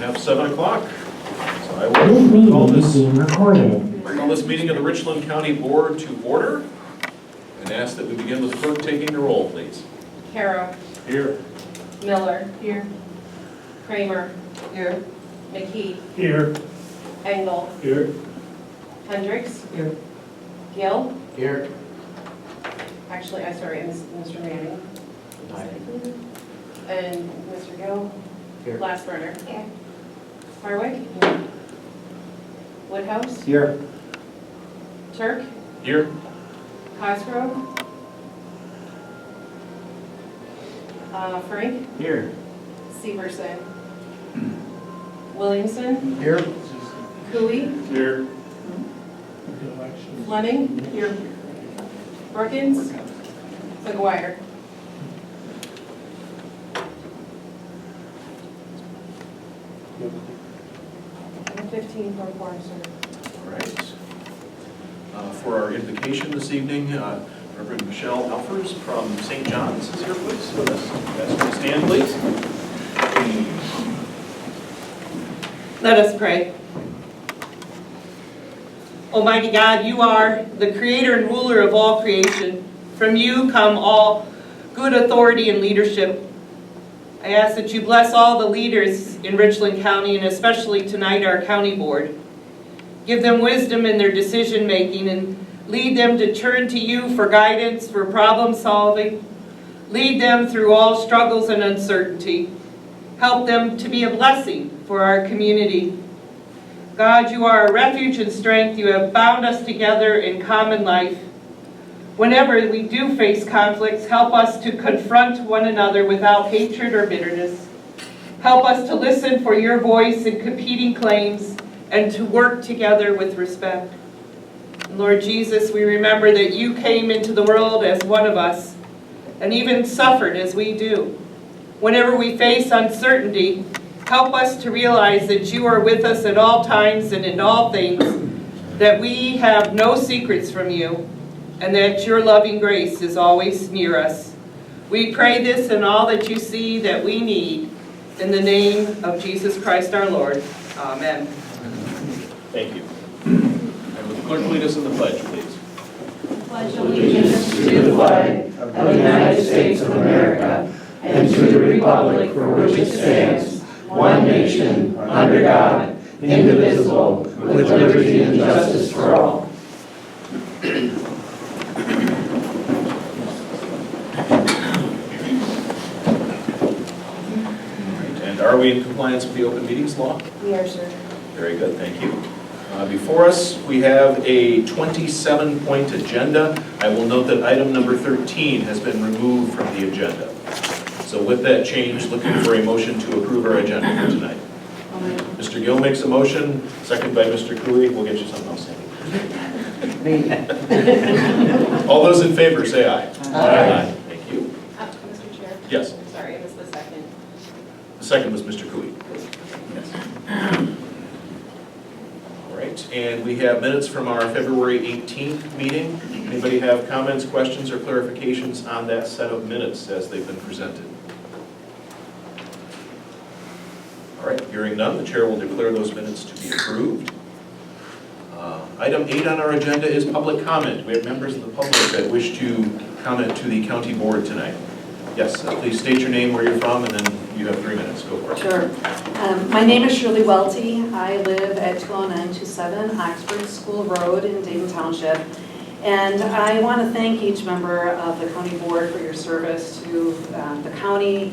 have 7 o'clock. So I This will meeting call is being recorded. this meeting of the Richland County Board to order and ask that we begin with clerk taking the roll, please. Caro. Here. Miller. Here. Kramer. Here. McKee. Here. Engel. Here. Hendricks. Here. Gill. Here. Actually, Mr. Manning. And Mr. Gill. Here. Glassburner. Here. Harwick. Woodhouse. Here. Turk. Here. Cosgrove. Frank. Here. Severson. Williamson. Here. Cooey. Here. Fleming. Here. Brookins. McGuire. And 15 for quorum, sir. All right. For our invocation this evening, Reverend Michelle Alfers from St. John's is here, please. With us. Ask her to stand, please. Let us pray. Almighty God, you are the creator and ruler of all creation. From you come all good authority and leadership. I ask that you bless all the leaders in Richland County, and especially tonight our county board. Give them wisdom in their decision making and lead them to turn to you for guidance, for problem solving. Lead them through all struggles and uncertainty. Help them to be a blessing for our community. God, you are a refuge and strength. You have bound us together in common life. Whenever we do face conflicts, help us to confront one another without hatred or bitterness. Help us to listen for your voice in competing claims and to work together with respect. Lord Jesus, we remember that you came into the world as one of us and even suffered as we do. Whenever we face uncertainty, help us to realize that you are with us at all times and in all things, that we have no secrets from you, and that your loving grace is always near us. We pray this and all that you see that we need, in the name of Jesus Christ our Lord. Amen. Thank you. And would the clerk lead us in the pledge, please? Pledge allegiance to the flag of the United States of America and to the republic for which it stands, one nation, under God, indivisible, with liberty and justice for all. And are we in compliance with the open meetings law? We are, sir. Very good, thank you. Before us, we have a 27-point agenda. I will note that item number 13 has been removed from the agenda. So with that change, looking for a motion to approve our agenda for tonight. Mr. Gill makes a motion, second by Mr. Cooley. We'll get you something else, Sandy. All those in favor say aye. Aye. Thank you. Mr. Chair? Yes. Sorry, I missed the second. The second was Mr. Cooley. Yes. All right, and we have minutes from our February 18th meeting. Anybody have comments, questions, or clarifications on that set of minutes as they've been presented? All right, hearing none, the chair will declare those minutes to be approved. Item 8 on our agenda is public comment. We have members of the public that wish to comment to the county board tonight. Yes, please state your name, where you're from, and then you have 3 minutes. Go for it. Sure. My name is Shirley Welty. I live at 20927 Oxford School Road in Dayton Township. And I want to thank each member of the county board for your service to the county,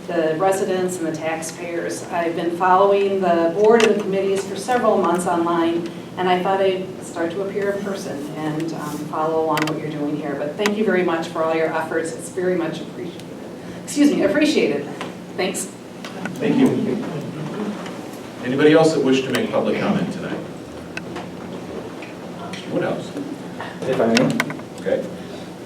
the residents, and the taxpayers. I've been following the board and the committees for several months online, and I thought I'd start to appear in person and follow along what you're doing here. But thank you very much for all your efforts. It's very much appreciated. Appreciated. Thanks. Thank you. Anybody else that wish to make public comment tonight? Mr. Woodhouse. If I may. Okay.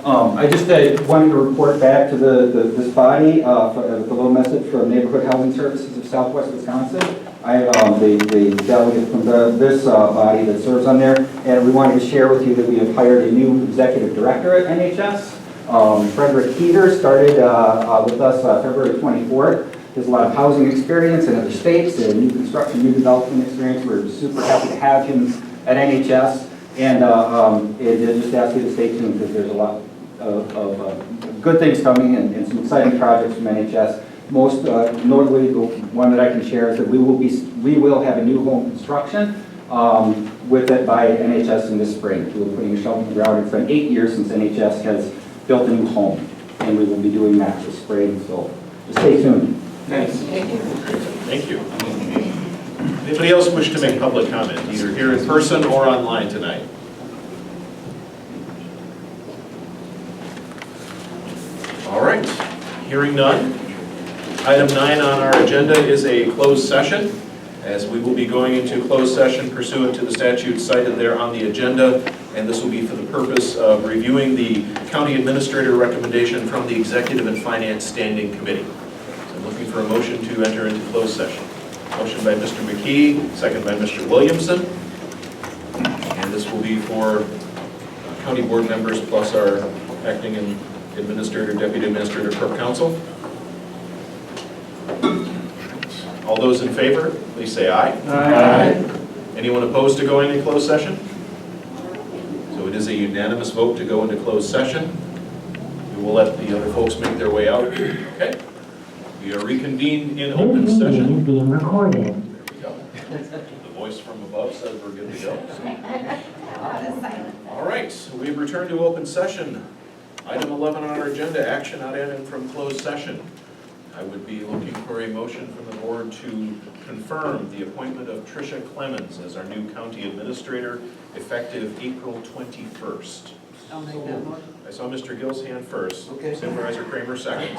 I just wanted to report back to this body with a little message from Neighborhood Housing Services of Southwest Wisconsin. I am the delegate from this body that serves on there, and we wanted to share with you that we have hired a new executive director at NHS. Frederick Heater started with us February 24th. has a lot of housing experience in other states and new construction, new development experience. We're super happy to have him at NHS. And just ask you to stay tuned because there's a lot of good things coming and some exciting projects from NHS. Most notably, the one that I can share is that we will have a new home construction with it by NHS in this spring. We're putting a shovel in the ground. It's been 8 years since NHS has built a new home, and we will be doing that this spring. So just stay tuned. Thanks. Thank you. Anybody else wish to make public comment, either here in person or online tonight? All right, hearing none. Item 9 on our agenda is a closed session, as we will be going into closed session pursuant to the statute cited there on the agenda, and this will be for the purpose of reviewing the county administrator recommendation from the Executive and Finance Standing Committee. So I'm looking for a motion to enter into closed session. Motion by Mr. McKee, second by Mr. Williamson. And this will be for county board members plus our acting and administrator, deputy administrator, clerk counsel. All those in favor, please say aye. Aye. Anyone opposed to going into closed session? So it is a unanimous vote to go into closed session. We will let the other folks make their way out. Okay. We are reconvened in open session. Is being recorded. There we go. The voice from above says we're good to go. All right, so we've returned to open session. Item 11 on our agenda, action not added from closed session. I would be looking for a motion from the board to confirm the appointment of Tricia Clemens as our new county administrator effective April 21st. I'll make that motion. I saw Mr. Gill's hand first. Okay. Supervisor Kramer seconds.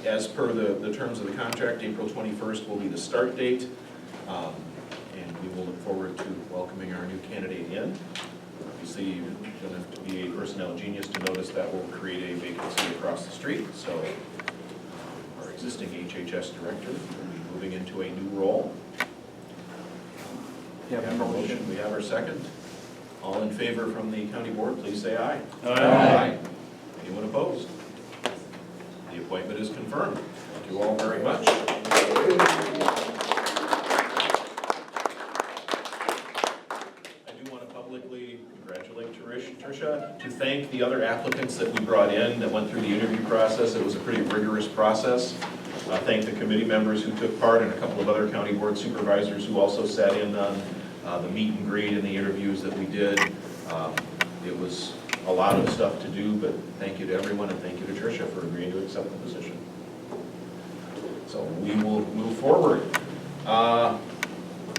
As per the terms of the contract, April 21st will be the start date. And we will look forward to welcoming our new candidate in. Obviously, you don't have to be a personnel genius to notice that will create a vacancy across the street. So our existing HHS director will be moving into a new role. We have our motion, we have our second. All in favor from the county board, please say aye. Aye. Anyone opposed? The appointment is confirmed. Thank you all very much. Publicly congratulate Tricia, to thank the other applicants that we brought in that went through the interview process. It was a pretty rigorous process. Thank the committee members who took part and a couple of other county board supervisors who also sat in on the meet and greet and the interviews that we did. It was a lot of stuff to do, but thank you to everyone and thank you to Tricia for agreeing to accept the position. So we will move forward.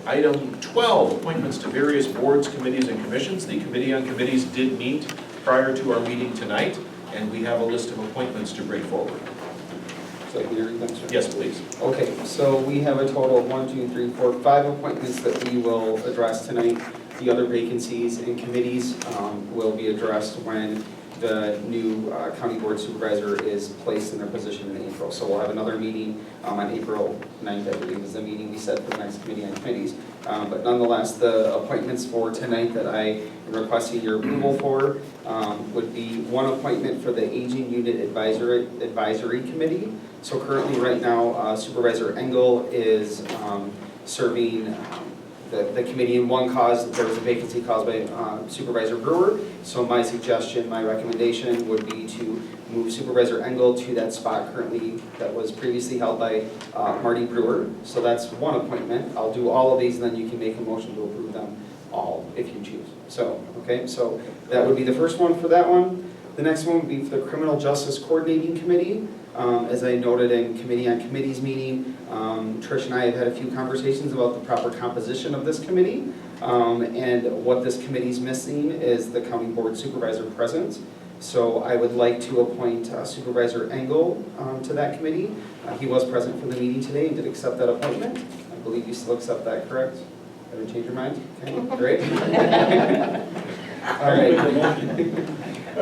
Item 12, appointments to various boards, committees, and commissions. The Committee on Committees did meet prior to our meeting tonight, and we have a list of appointments to bring forward. So can you read them, sir? Yes, please. Okay, so we have a total of 1, 2, 3, 4, 5 appointments that we will address tonight. The other vacancies in committees will be addressed when the new county board supervisor is placed in their position in April. So we'll have another meeting on April 9th, I believe is the meeting we set for the next Committee on Committees. But nonetheless, the appointments for tonight that I am requesting your approval for would be one appointment for the Aging Unit Advisory Committee. So currently, right now, Supervisor Engel is serving the committee in one cause. There was a vacancy caused by Supervisor Brewer. So my suggestion, my recommendation would be to move Supervisor Engel to that spot currently that was previously held by Marty Brewer. So that's one appointment. I'll do all of these and then you can make a motion to approve them all if you choose. So, okay, so that would be the first one for that one. The next one would be for the Criminal Justice Coordinating Committee. As I noted in Committee on Committees meeting, Trish and I have had a few conversations about the proper composition of this committee. And what this committee is missing is the county board supervisor present. So I would like to appoint Supervisor Engel to that committee. He was present for the meeting today and did accept that appointment. I believe you still accept that, correct? Haven't changed your mind? Okay, great. All right.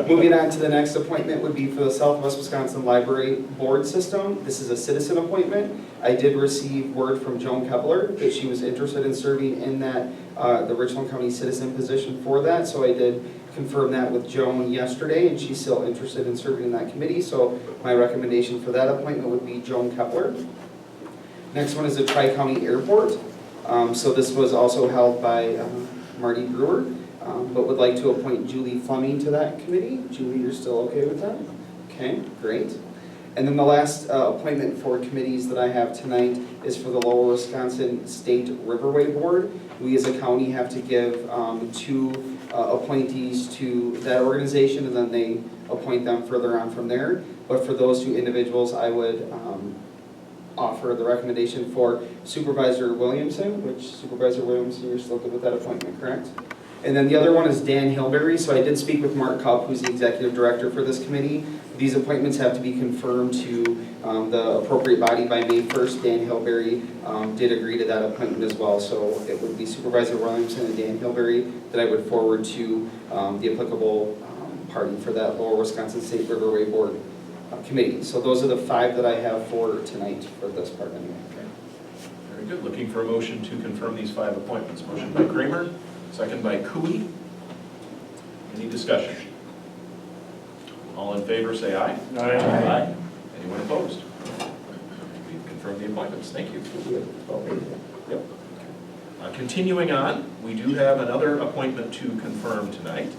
Moving on to the next appointment would be for the Southwest Wisconsin Library Board System. This is a citizen appointment. I did receive word from Joan Kepler that she was interested in serving in that the Richland County citizen position for that. So I did confirmed that with Joan yesterday, and she's still interested in serving in that committee, so my recommendation for that appointment would be Joan Kepler. Next one is the Tri-County Airport. So this was also held by Marty Brewer, but would like to appoint Julie Fleming to that committee. Julie, you're still okay with that? Okay, great. And then the last appointment for committees that I have tonight is for the Lower Wisconsin State Riverway Board. We as a county have to give 2 appointees to that organization, and then they appoint them further on from there. But for those 2 individuals, I would offer the recommendation for Supervisor Williamson, which Supervisor Williamson, you're still good with that appointment, correct? And then the other one is Dan Hilberry. So I did speak with Mark Cupp, who's the executive director for this committee. These appointments have to be confirmed to the appropriate body by May 1st. Dan Hilberry did agree to that appointment as well. So it would be Supervisor Williamson and Dan Hilberry that I would forward to the applicable party for that Lower Wisconsin State Riverway Board committee. So those are the 5 that I have for tonight for this part anyway. Okay. Very good. Looking for a motion to confirm these 5 appointments. Motion by Kramer, second by Cooey. Any discussion? All in favor, say aye. Aye. Anyone opposed? We've confirmed the appointments. Thank you. Yep. Continuing on, we do have another appointment to confirm tonight,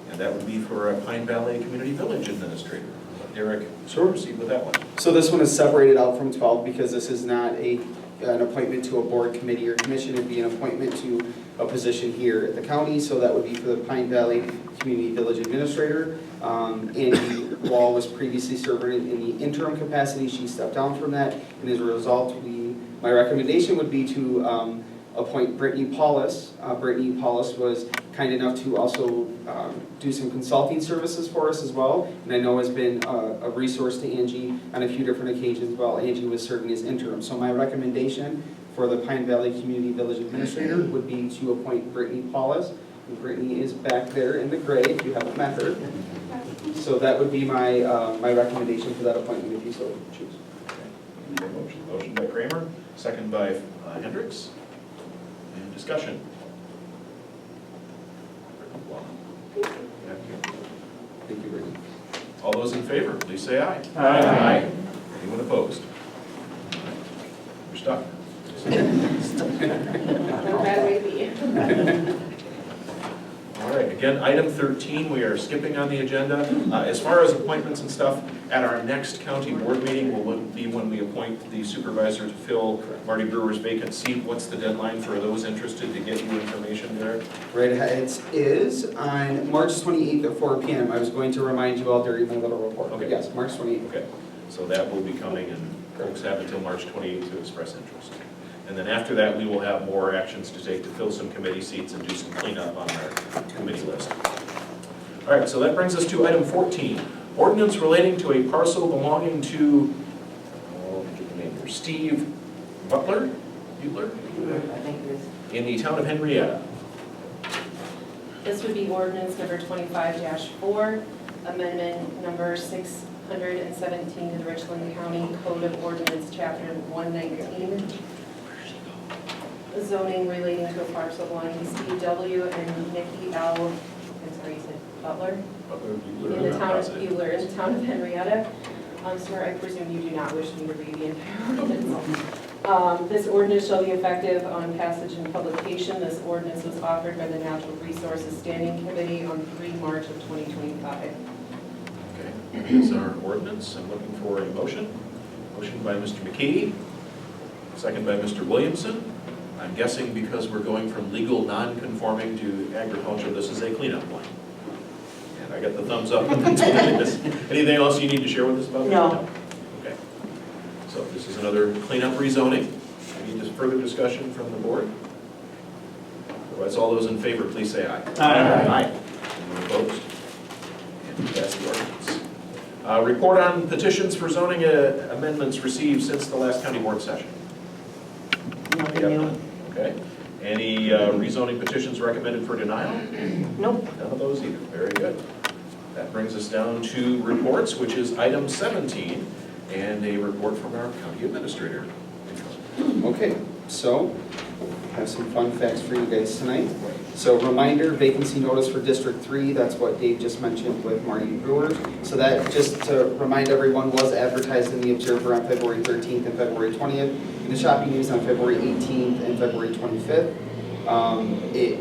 and that would be for a Pine Valley Community Village Administrator. Derek, proceed with that one. So this one is separated out from 12 because this is not an appointment to a board, committee, or commission. It'd be an appointment to a position here at the county. So that would be for the Pine Valley Community Village Administrator. Angie Wall was previously serving in the interim capacity. She stepped down from that, and as a result, my recommendation would be to appoint Brittany Paulus. Brittany Paulus was kind enough to also do some consulting services for us as well, and I know has been a resource to Angie on a few different occasions while Angie was serving as interim. So my recommendation for the Pine Valley Community Village Administrator would be to appoint Brittany Paulus. And Brittany is back there in the gray if you haven't met her. So that would be my my recommendation for that appointment if you so choose. Okay. Motion by Kramer, second by Hendricks. And discussion. Thank you, Brittany. All those in favor, please say aye. Aye. Anyone opposed? You're stuck. No bad way to be. All right, again, item 13, we are skipping on the agenda. As far as appointments and stuff, at our next county board meeting will be when we appoint the supervisor to fill Marty Brewer's vacant seat. What's the deadline for those interested to get you information there? Right, it is on March 28th at 4 p.m. I was going to remind you all during my little report. Okay. Yes, March 28th. Okay, so that will be coming, and folks have until March 28th to express interest. And then after that, we will have more actions to take to fill some committee seats and do some cleanup on our committee list. All right, so that brings us to item 14, ordinance relating to a parcel belonging to, get the name here, Steve Butler, in the town of Henrietta. This would be ordinance number 25-4, amendment number 617 to the Richland County Code of Ordinance, Chapter 119. Zoning relating to a parcel belonging to Steve W. and Nikki L. I'm sorry, you said Butler? In the town of Bueller, in the town of Henrietta. Sir, I presume you do not wish me to read the entire ordinance. This ordinance shall be effective on passage and publication. This ordinance was offered by the Natural Resources Standing Committee on 3 March of 2025. Okay, here's our ordinance. I'm looking for a motion. Motion by Mr. McKee, second by Mr. Williamson. I'm guessing because we're going from legal non-conforming to agriculture, this is a cleanup one. And I got the thumbs up. Anything else you need to share with us about this? No. Okay. So this is another cleanup rezoning. Any further discussion from the board? Otherwise, all those in favor, please say aye. Aye. Anyone opposed? And that's the ordinance. Report on petitions for zoning amendments received since the last county board session. Nothing new. Okay. Any rezoning petitions recommended for denial? Nope. None of those either. Very good. That brings us down to reports, which is item 17, and a report from our county administrator. Okay, so have some fun facts for you guys tonight. So reminder, vacancy notice for District 3, that's what Dave just mentioned with Marty Brewer. So that, just to remind everyone, was advertised in the Observer on February 13th and February 20th, in the Shopping News on February 18th and February 25th.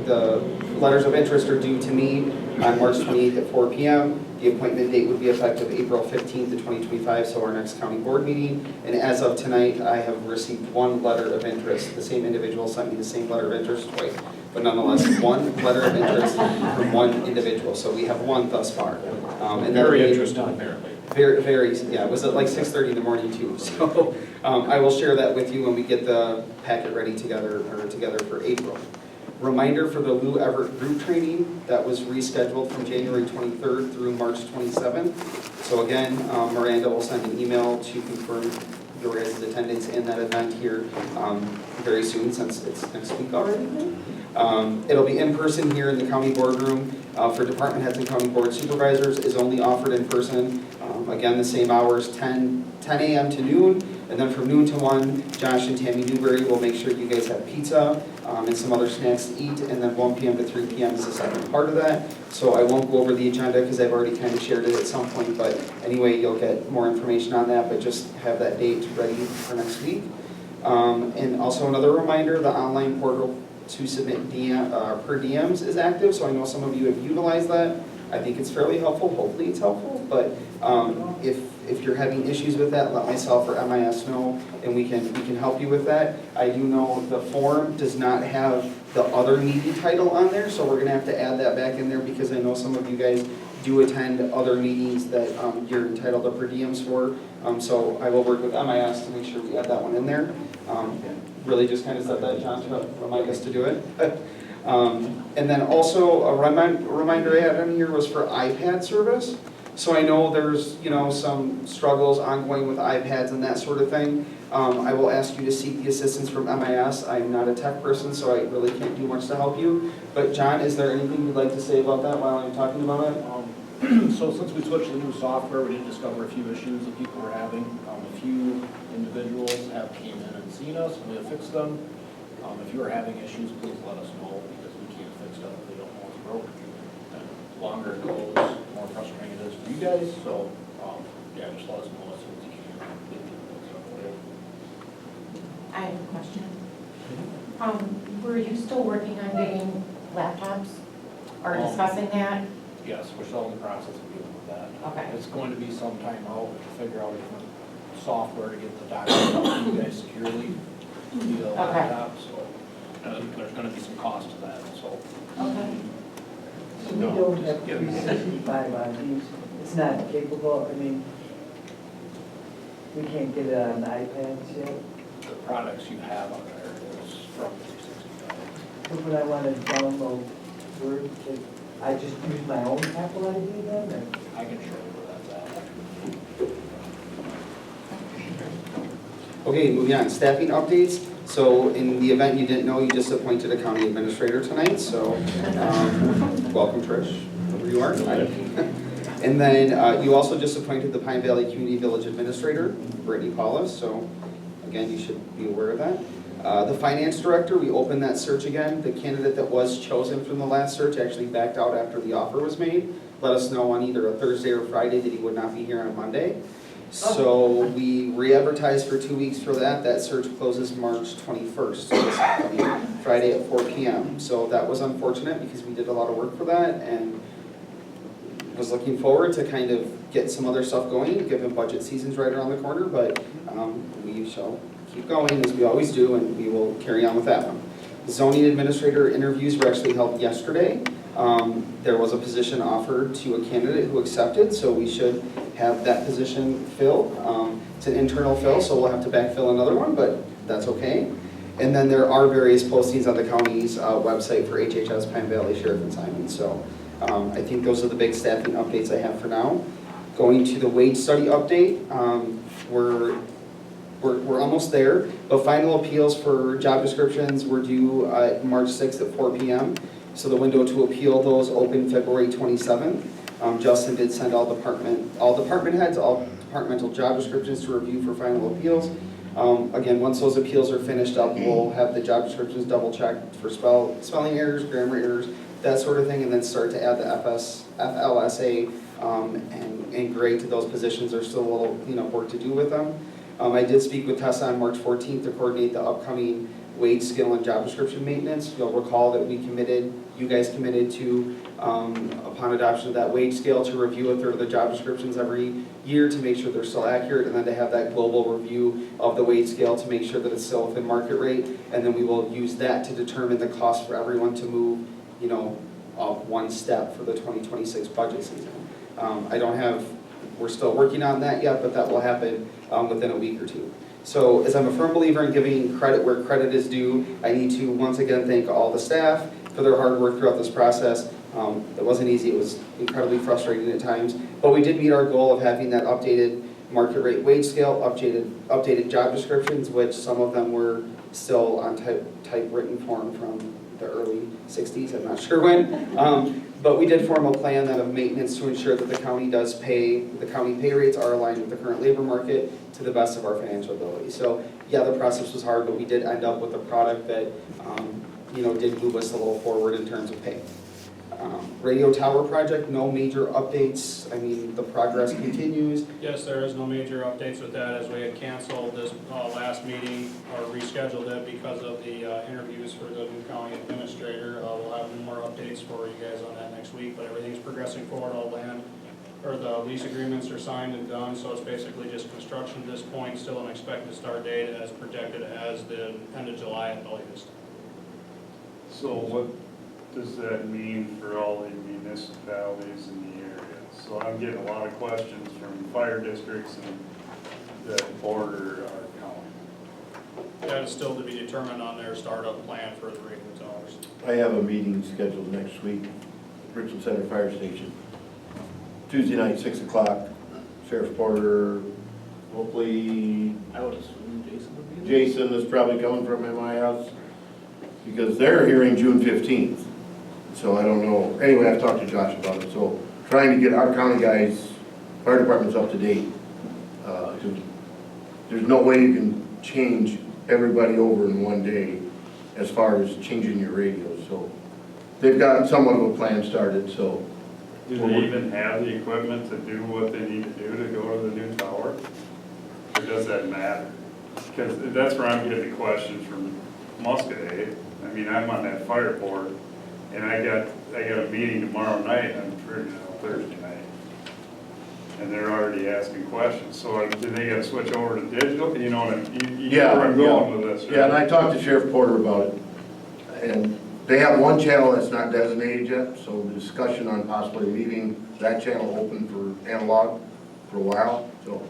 The letters of interest are due to me on March 28th at 4 p.m. The appointment date would be effective April 15th of 2025, so our next county board meeting. And as of tonight, I have received one letter of interest. The same individual sent me the same letter of interest twice, but nonetheless, one letter of interest from one individual. So we have one thus far. And Very interesting, apparently. Very, yeah, it was at like 6:30 in the morning too. So I will share that with you when we get the packet ready together for April. Reminder for the Lou Everett group training that was rescheduled from January 23rd through March 27th. So again, Miranda will send an email to confirm your guys' attendance in that event here very soon, since it's next week already. It'll be in person here in the county boardroom. For department heads and county board supervisors is only offered in person. Again, the same hours, 10 a.m. to noon, and then from noon to 1, Josh and Tammy Newberry will make sure you guys have pizza and some other snacks to eat, and then 1 p.m. to 3 p.m. is the second part of that. So I won't go over the agenda because I've already kind of shared it at some point, but anyway, you'll get more information on that, but just have that date ready for next week. And also another reminder, the online portal to submit per diems is active, so I know some of you have utilized that. I think it's fairly helpful, hopefully it's helpful, but if you're having issues with that, let myself or MIS know, and we can help you with that. I do know the form does not have the other meeting title on there, so we're gonna have to add that back in there, because I know some of you guys do attend other meetings that you're entitled to per diems for. So I will work with MIS to make sure we add that one in there. Really just kind of said that, John, to remind us to do it. And then also a reminder I had on here was for iPad service. So I know there's, some struggles ongoing with iPads and that sort of thing. I will ask you to seek the assistance from MIS. I'm not a tech person, so I really can't do much to help you. But John, is there anything you'd like to say about that while I'm talking about it? So since we switched to the new software, we did discover a few issues that people were having. A few individuals have came in and seen us, and we have fixed them. If you are having issues, please let us know, because we can't fix stuff if they don't know it's broke. And the longer it goes, the more frustrating it is for you guys, so, yeah, just let us know as soon as you can. I have a question. Were you still working on getting laptops or discussing that? Yes, we're still in the process of dealing with that. Okay. It's going to be some time out to figure out different software to get the documents out to you guys securely via laptop, so there's going to be some cost to that, so. Okay. So we don't have 365 on these, it's not capable, we can't get it on iPads yet. The products you have on there is from 365. But when I want to download Word, I just use my own Apple ID then, or? I can show you where that's at. Okay, moving on, staffing updates. So in the event you didn't know, you just appointed a county administrator tonight, so welcome Trish, wherever you are. And then you also just appointed the Pine Valley Community Village Administrator, Brittany Paulus, so again, you should be aware of that. The finance director, we opened that search again. The candidate that was chosen from the last search actually backed out after the offer was made. Let us know on either a Thursday or Friday that he would not be here on Monday. So we re-advertised for 2 weeks for that. That search closes March 21st, so this coming Friday at 4 p.m. So that was unfortunate because we did a lot of work for that and was looking forward to kind of get some other stuff going, given budget season's right around the corner, but we shall keep going as we always do, and we will carry on with that one. Zoning administrator interviews were actually held yesterday. There was a position offered to a candidate who accepted, so we should have that position filled. It's an internal fill, so we'll have to backfill another one, but that's okay. And then there are various postings on the county's website for HHS, Pine Valley, Sheriff, and Simon. So I think those are the big staffing updates I have for now. Going to the wage study update, we're almost there, but final appeals for job descriptions were due March 6th at 4 p.m. So the window to appeal those opened February 27th. Justin did send all department heads, all departmental job descriptions to review for final appeals. Again, once those appeals are finished up, we'll have the job descriptions double checked for spelling errors, grammar errors, that sort of thing, and then start to add the FLSA and grade to those positions. There's still a little work to do with them. I did speak with Tessa on March 14th to coordinate the upcoming wage scale and job description maintenance. You'll recall that you guys committed to, upon adoption of that wage scale, to review a third of the job descriptions every year to make sure they're still accurate, and then to have that global review of the wage scale to make sure that it's still within market rate, and then we will use that to determine the cost for everyone to move, up one step for the 2026 budget season. We're still working on that yet, but that will happen within a week or two. So as I'm a firm believer in giving credit where credit is due, I need to once again thank all the staff for their hard work throughout this process. It wasn't easy, it was incredibly frustrating at times, but we did meet our goal of having that updated market rate wage scale, updated job descriptions, which some of them were still on typewritten form from the early 60s, I'm not sure when. But we did form a plan then of maintenance to ensure that the county pay rates are aligned with the current labor market to the best of our financial ability. So yeah, the process was hard, but we did end up with a product that did move us a little forward in terms of pay. Radio tower project, no major updates. I mean, the progress continues. Yes, there is no major updates with that, as we had canceled this last meeting or rescheduled it because of the interviews for the new county administrator. We'll have more updates for you guys on that next week, but everything's progressing forward. All the lease agreements are signed and done, so it's basically just construction at this point. Still an expected start date as projected as the end of July at the latest. So what does that mean for all the municipalities in the area? So I'm getting a lot of questions from fire districts and that border our county. That is still to be determined on their startup plan for the radio towers. I have a meeting scheduled next week, Richland Center Fire Station. Tuesday night, 6 o'clock, Sheriff Porter, hopefully I would assume Jason would be there. Jason is probably coming from my house, because they're hearing June 15th. So I don't know. Anyway, I've talked to Josh about it. So trying to get our county guys, fire departments up to date. There's no way you can change everybody over in one day as far as changing your radios. So they've got somewhat of a plan started, so. Do they even have the equipment to do what they need to do to go to the new tower? Or does that matter? Because that's where I'm getting the questions from Muscadet. I mean, I'm on that fire board, and I got a meeting tomorrow night, Thursday night, and they're already asking questions. So do they got to switch over to digital? You know what you know where I'm going with this, right? Yeah, and I talked to Sheriff Porter about it, and they have one channel that's not designated yet, so the discussion on possibly leaving that channel open for analog for a while. So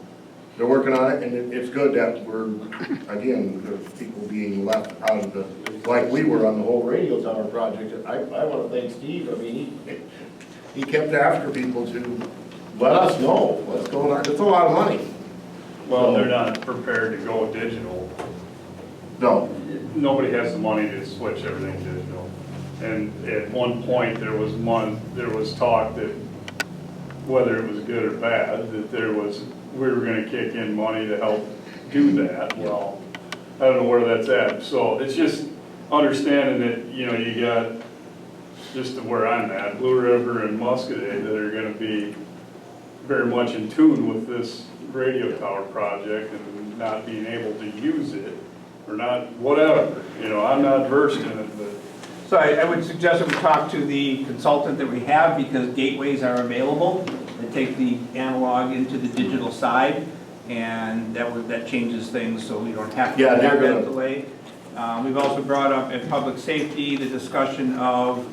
they're working on it, and it's good that again, there's people being left out of the, like we were on the whole radio tower project. I want to thank Steve. I mean, he kept after people to let us know what's going on. It's a lot of money. Well, they're not prepared to go digital. No. Nobody has the money to switch everything digital. And at one point, there was talk that whether it was good or bad, that we were going to kick in money to help do that. Well, I don't know where that's at. So it's just understanding that, you got, just to where I'm at, Blue River and Muscadet that are going to be very much in tune with this radio tower project and not being able to use it or not, whatever. I'm not versed in it, but. So I would suggest that we talk to the consultant that we have, because gateways are available that take the analog into the digital side, and that changes things, so we don't have to have that delay. We've also brought up in public safety the discussion of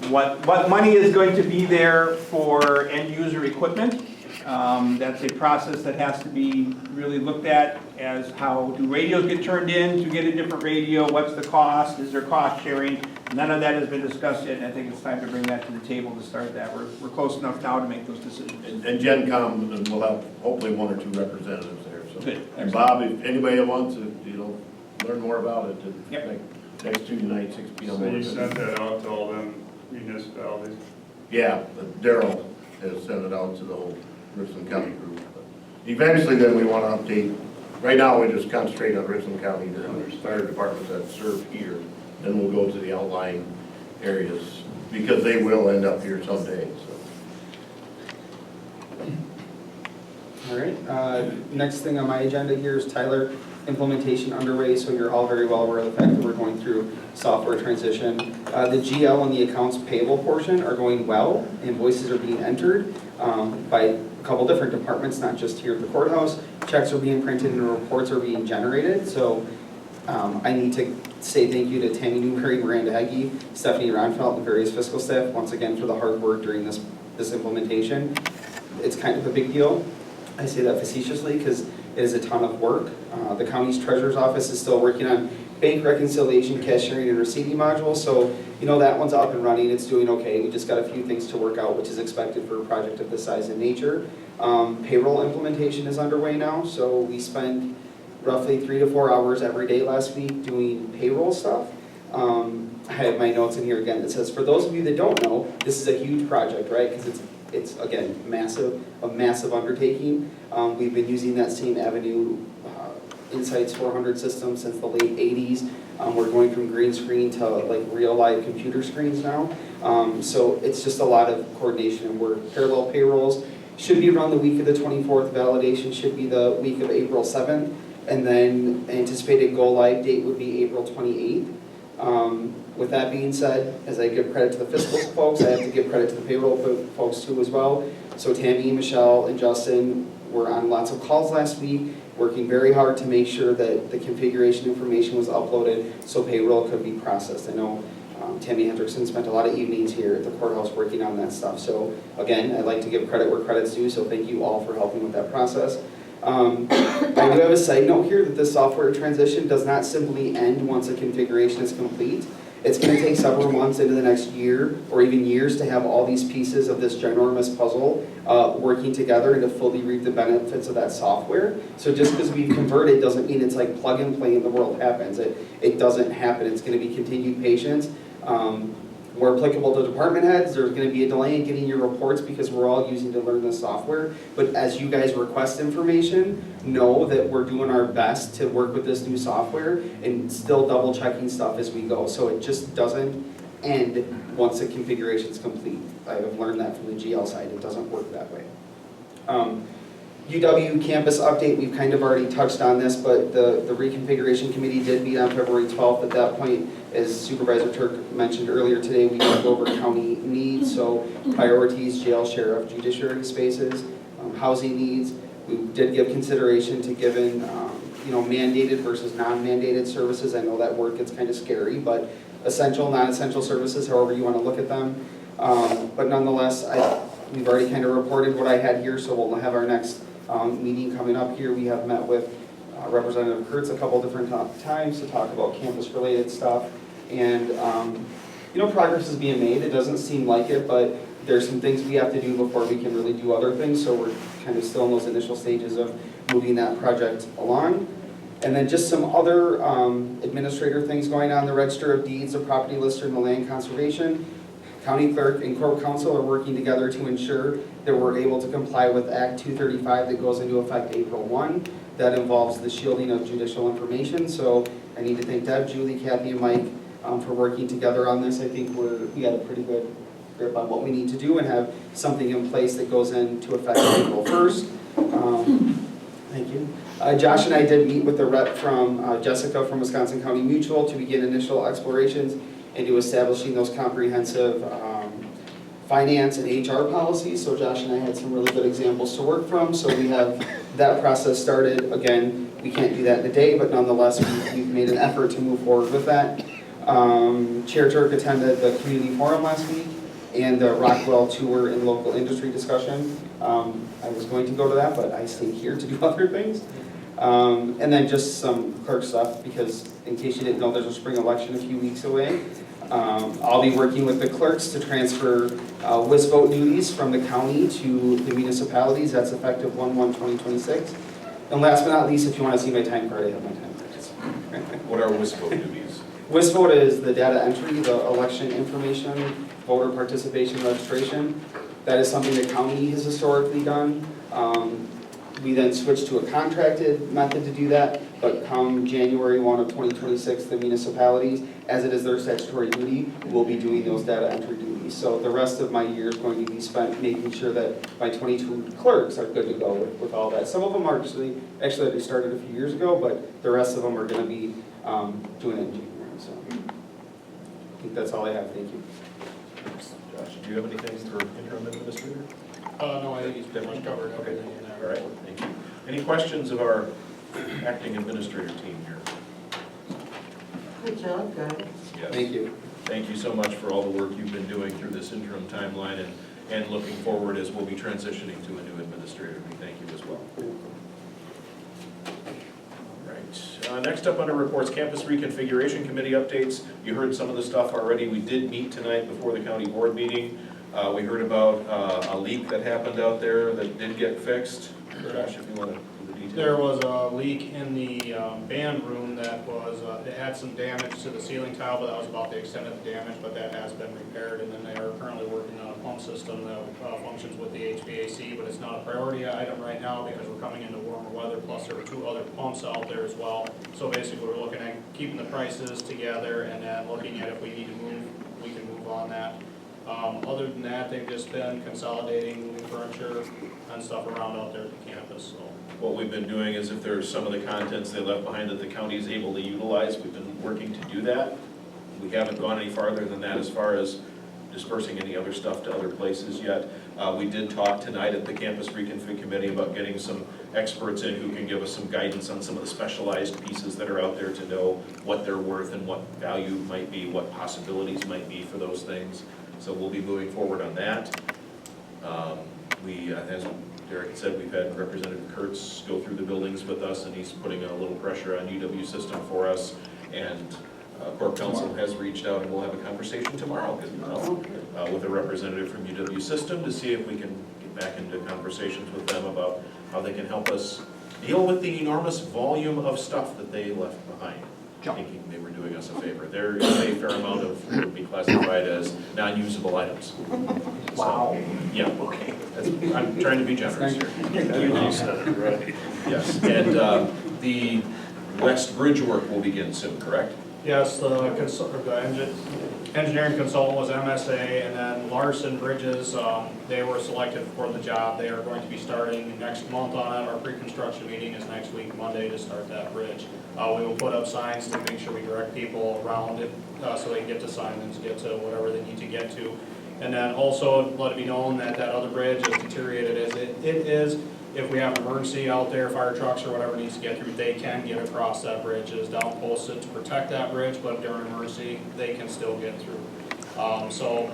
what money is going to be there for end user equipment. That's a process that has to be really looked at, as how do radios get turned in to get a different radio, what's the cost, is there cost sharing? None of that has been discussed yet, and I think it's time to bring that to the table to start that. We're close enough now to make those decisions. And Gen Com will have hopefully one or two representatives there. So. Good. And Bob, if anybody wants to, learn more about it, Yep. next Tuesday night, 6 p.m. So you sent that out to all them municipalities? Yeah, Daryl has sent it out to the whole Richland County group. But eventually, then we want to update right now, we just concentrate on Richland County, there's fire departments that serve here, then we'll go to the outlying areas, because they will end up here someday, so. All right, next thing on my agenda here is Tyler implementation underway, so you're all very well aware of the fact that we're going through software transition. The GL and the accounts payable portion are going well. Invoices are being entered by a couple different departments, not just here at the courthouse. Checks are being printed and reports are being generated, so I need to say thank you to Tammy Newberry, Miranda Heggie, Stephanie Ronfeld, and various fiscal staff once again for the hard work during this implementation. It's kind of a big deal. I say that facetiously because it is a ton of work. The county's treasurer's office is still working on bank reconciliation, cashiering, and receiving modules, so you know that one's up and running. It's doing okay. We just got a few things to work out, which is expected for a project of this size and nature. Payroll implementation is underway now, so we spend roughly 3 to 4 hours every day last week doing payroll stuff. I have my notes in here again that says, for those of you that don't know, this is a huge project, right? Because it's again, a massive undertaking. We've been using that same Avenue Insights 400 system since the late 80s. We're going from green screen to like real live computer screens now. So it's just a lot of coordination and work. Parallel payrolls should be around the week of the 24th. Validation should be the week of April 7th. And then anticipated go live date would be April 28th. With that being said, as I give credit to the fiscal folks, I have to give credit to the payroll folks too as well. So Tammy, Michelle, and Justin were on lots of calls last week, working very hard to make sure that the configuration information was uploaded so payroll could be processed. I know Tammy Hendrickson spent a lot of evenings here at the courthouse working on that stuff. So again, I'd like to give credit where credit's due, so thank you all for helping with that process. I do have a side note here that this software transition does not simply end once a configuration is complete. It's going to take several months into the next year or even years to have all these pieces of this ginormous puzzle working together and to fully reap the benefits of that software. So just because we've converted doesn't mean it's like plug and play and the world happens. It doesn't happen. It's going to be continued patience. Where applicable to department heads, there's going to be a delay in getting your reports because we're all using to learn the software. But as you guys request information, know that we're doing our best to work with this new software and still double checking stuff as we go. So it just doesn't end once the configuration is complete. I have learned that from the GL side. It doesn't work that way. UW campus update, we've kind of already touched on this, but the reconfiguration committee did meet on February 12th. At that point, as Supervisor Turk mentioned earlier today, we went over county needs, so priorities, jail, sheriff, judiciary spaces, housing needs. We did give consideration to given mandated versus non-mandated services. I know that word gets kind of scary, but essential, non-essential services, however you want to look at them. But nonetheless, we've already kind of reported what I had here, so we'll have our next meeting coming up here. We have met with Representative Kurtz a couple different times to talk about campus-related stuff. And, progress is being made. It doesn't seem like it, but there's some things we have to do before we can really do other things. So we're kind of still in those initial stages of moving that project along. And then just some other administrator things going on. The Register of Deeds, the property lister, and the land conservation. County clerk and court counsel are working together to ensure that we're able to comply with Act 235 that goes into effect April 1. That involves the shielding of judicial information. So I need to thank Deb, Julie, Kathy, and Mike for working together on this. I think we got a pretty good grip on what we need to do and have something in place that goes into effect April 1st. Thank you. Josh and I did meet with the rep from Jessica from Wisconsin County Mutual to begin initial explorations into establishing those comprehensive finance and HR policies. So Josh and I had some really good examples to work from. So we have that process started. Again, we can't do that in a day, but nonetheless, we've made an effort to move forward with that. Chair Turk attended the community forum last week and the Rockwell tour and local industry discussion. I was going to go to that, but I stayed here to do other things. And then just some clerk stuff, because in case you didn't know, there's a spring election a few weeks away. I'll be working with the clerks to transfer WIS vote duties from the county to the municipalities. That's effective 1/1/2026. And last but not least, if you want to see my time card, I have my time card. What are WIS vote duties? WIS vote is the data entry, the election information, voter participation registration. That is something the county has historically done. We then switched to a contracted method to do that, but come January 1 of 2026, the municipalities, as it is their statutory duty, will be doing those data entry duties. So the rest of my year is going to be spent making sure that my 22 clerks are good to go with all that. Some of them are actually already started a few years ago, but the rest of them are going to be doing it in January. So I think that's all I have. Thank you. Josh, do you have anything for interim administrator? No, I think he's pretty much covered everything in All there. right, thank you. Any questions of our acting administrator team here? Good job, guys. Yes. Thank you. Thank you so much for all the work you've been doing through this interim timeline and looking forward as we'll be transitioning to a new administrator. We thank you as well. All right. Next up under reports, campus reconfiguration committee updates. You heard some of the stuff already. We did meet tonight before the county board meeting. We heard about a leak that happened out there that did get fixed. Josh, if you want to do the details. There was a leak in the band room that was, it had some damage to the ceiling tile, but that was about the extent of the damage, but that has been repaired. And then they are currently working on a pump system that functions with the HVAC, but it's not a priority item right now because we're coming into warmer weather, plus there are 2 other pumps out there as well. So basically we're looking at keeping the prices together and then looking at if we need to move, we can move on that. Other than that, they've just been consolidating, moving furniture and stuff around out there at the campus, so. What we've been doing is if there's some of the contents they left behind that the county is able to utilize, we've been working to do that. We haven't gone any farther than that as far as dispersing any other stuff to other places yet. We did talk tonight at the Campus Reconfig Committee about getting some experts in who can give us some guidance on some of the specialized pieces that are out there to know what they're worth and what value might be, what possibilities might be for those things. So we'll be moving forward on that. As Derek had said, we've had Representative Kurtz go through the buildings with us, and he's putting a little pressure on UW System for us. And Corp Council has reached out, and we'll have a conversation tomorrow with a representative from UW System to see if we can get back into conversations with them about how they can help us deal with the enormous volume of stuff that they left behind, thinking they were doing us a favor. There is a fair amount of what would be classified as non-usable items. Wow. So, yeah, okay. I'm trying to be generous here. You said it right. Yes, and the West Bridge work will begin soon, correct? Yes, the engineering consultant was MSA, and then Larson Bridges, they were selected for the job. They are going to be starting next month on it. Our pre-construction meeting is next week, Monday, to start that bridge. We will put up signs to make sure we direct people around it, so they can get to Simons, get to whatever they need to get to. And then also let it be known that that other bridge, as deteriorated as it is, if we have an emergency out there, fire trucks or whatever needs to get through, they can get across that bridge. It is down posted to protect that bridge, but during an emergency, they can still get through. So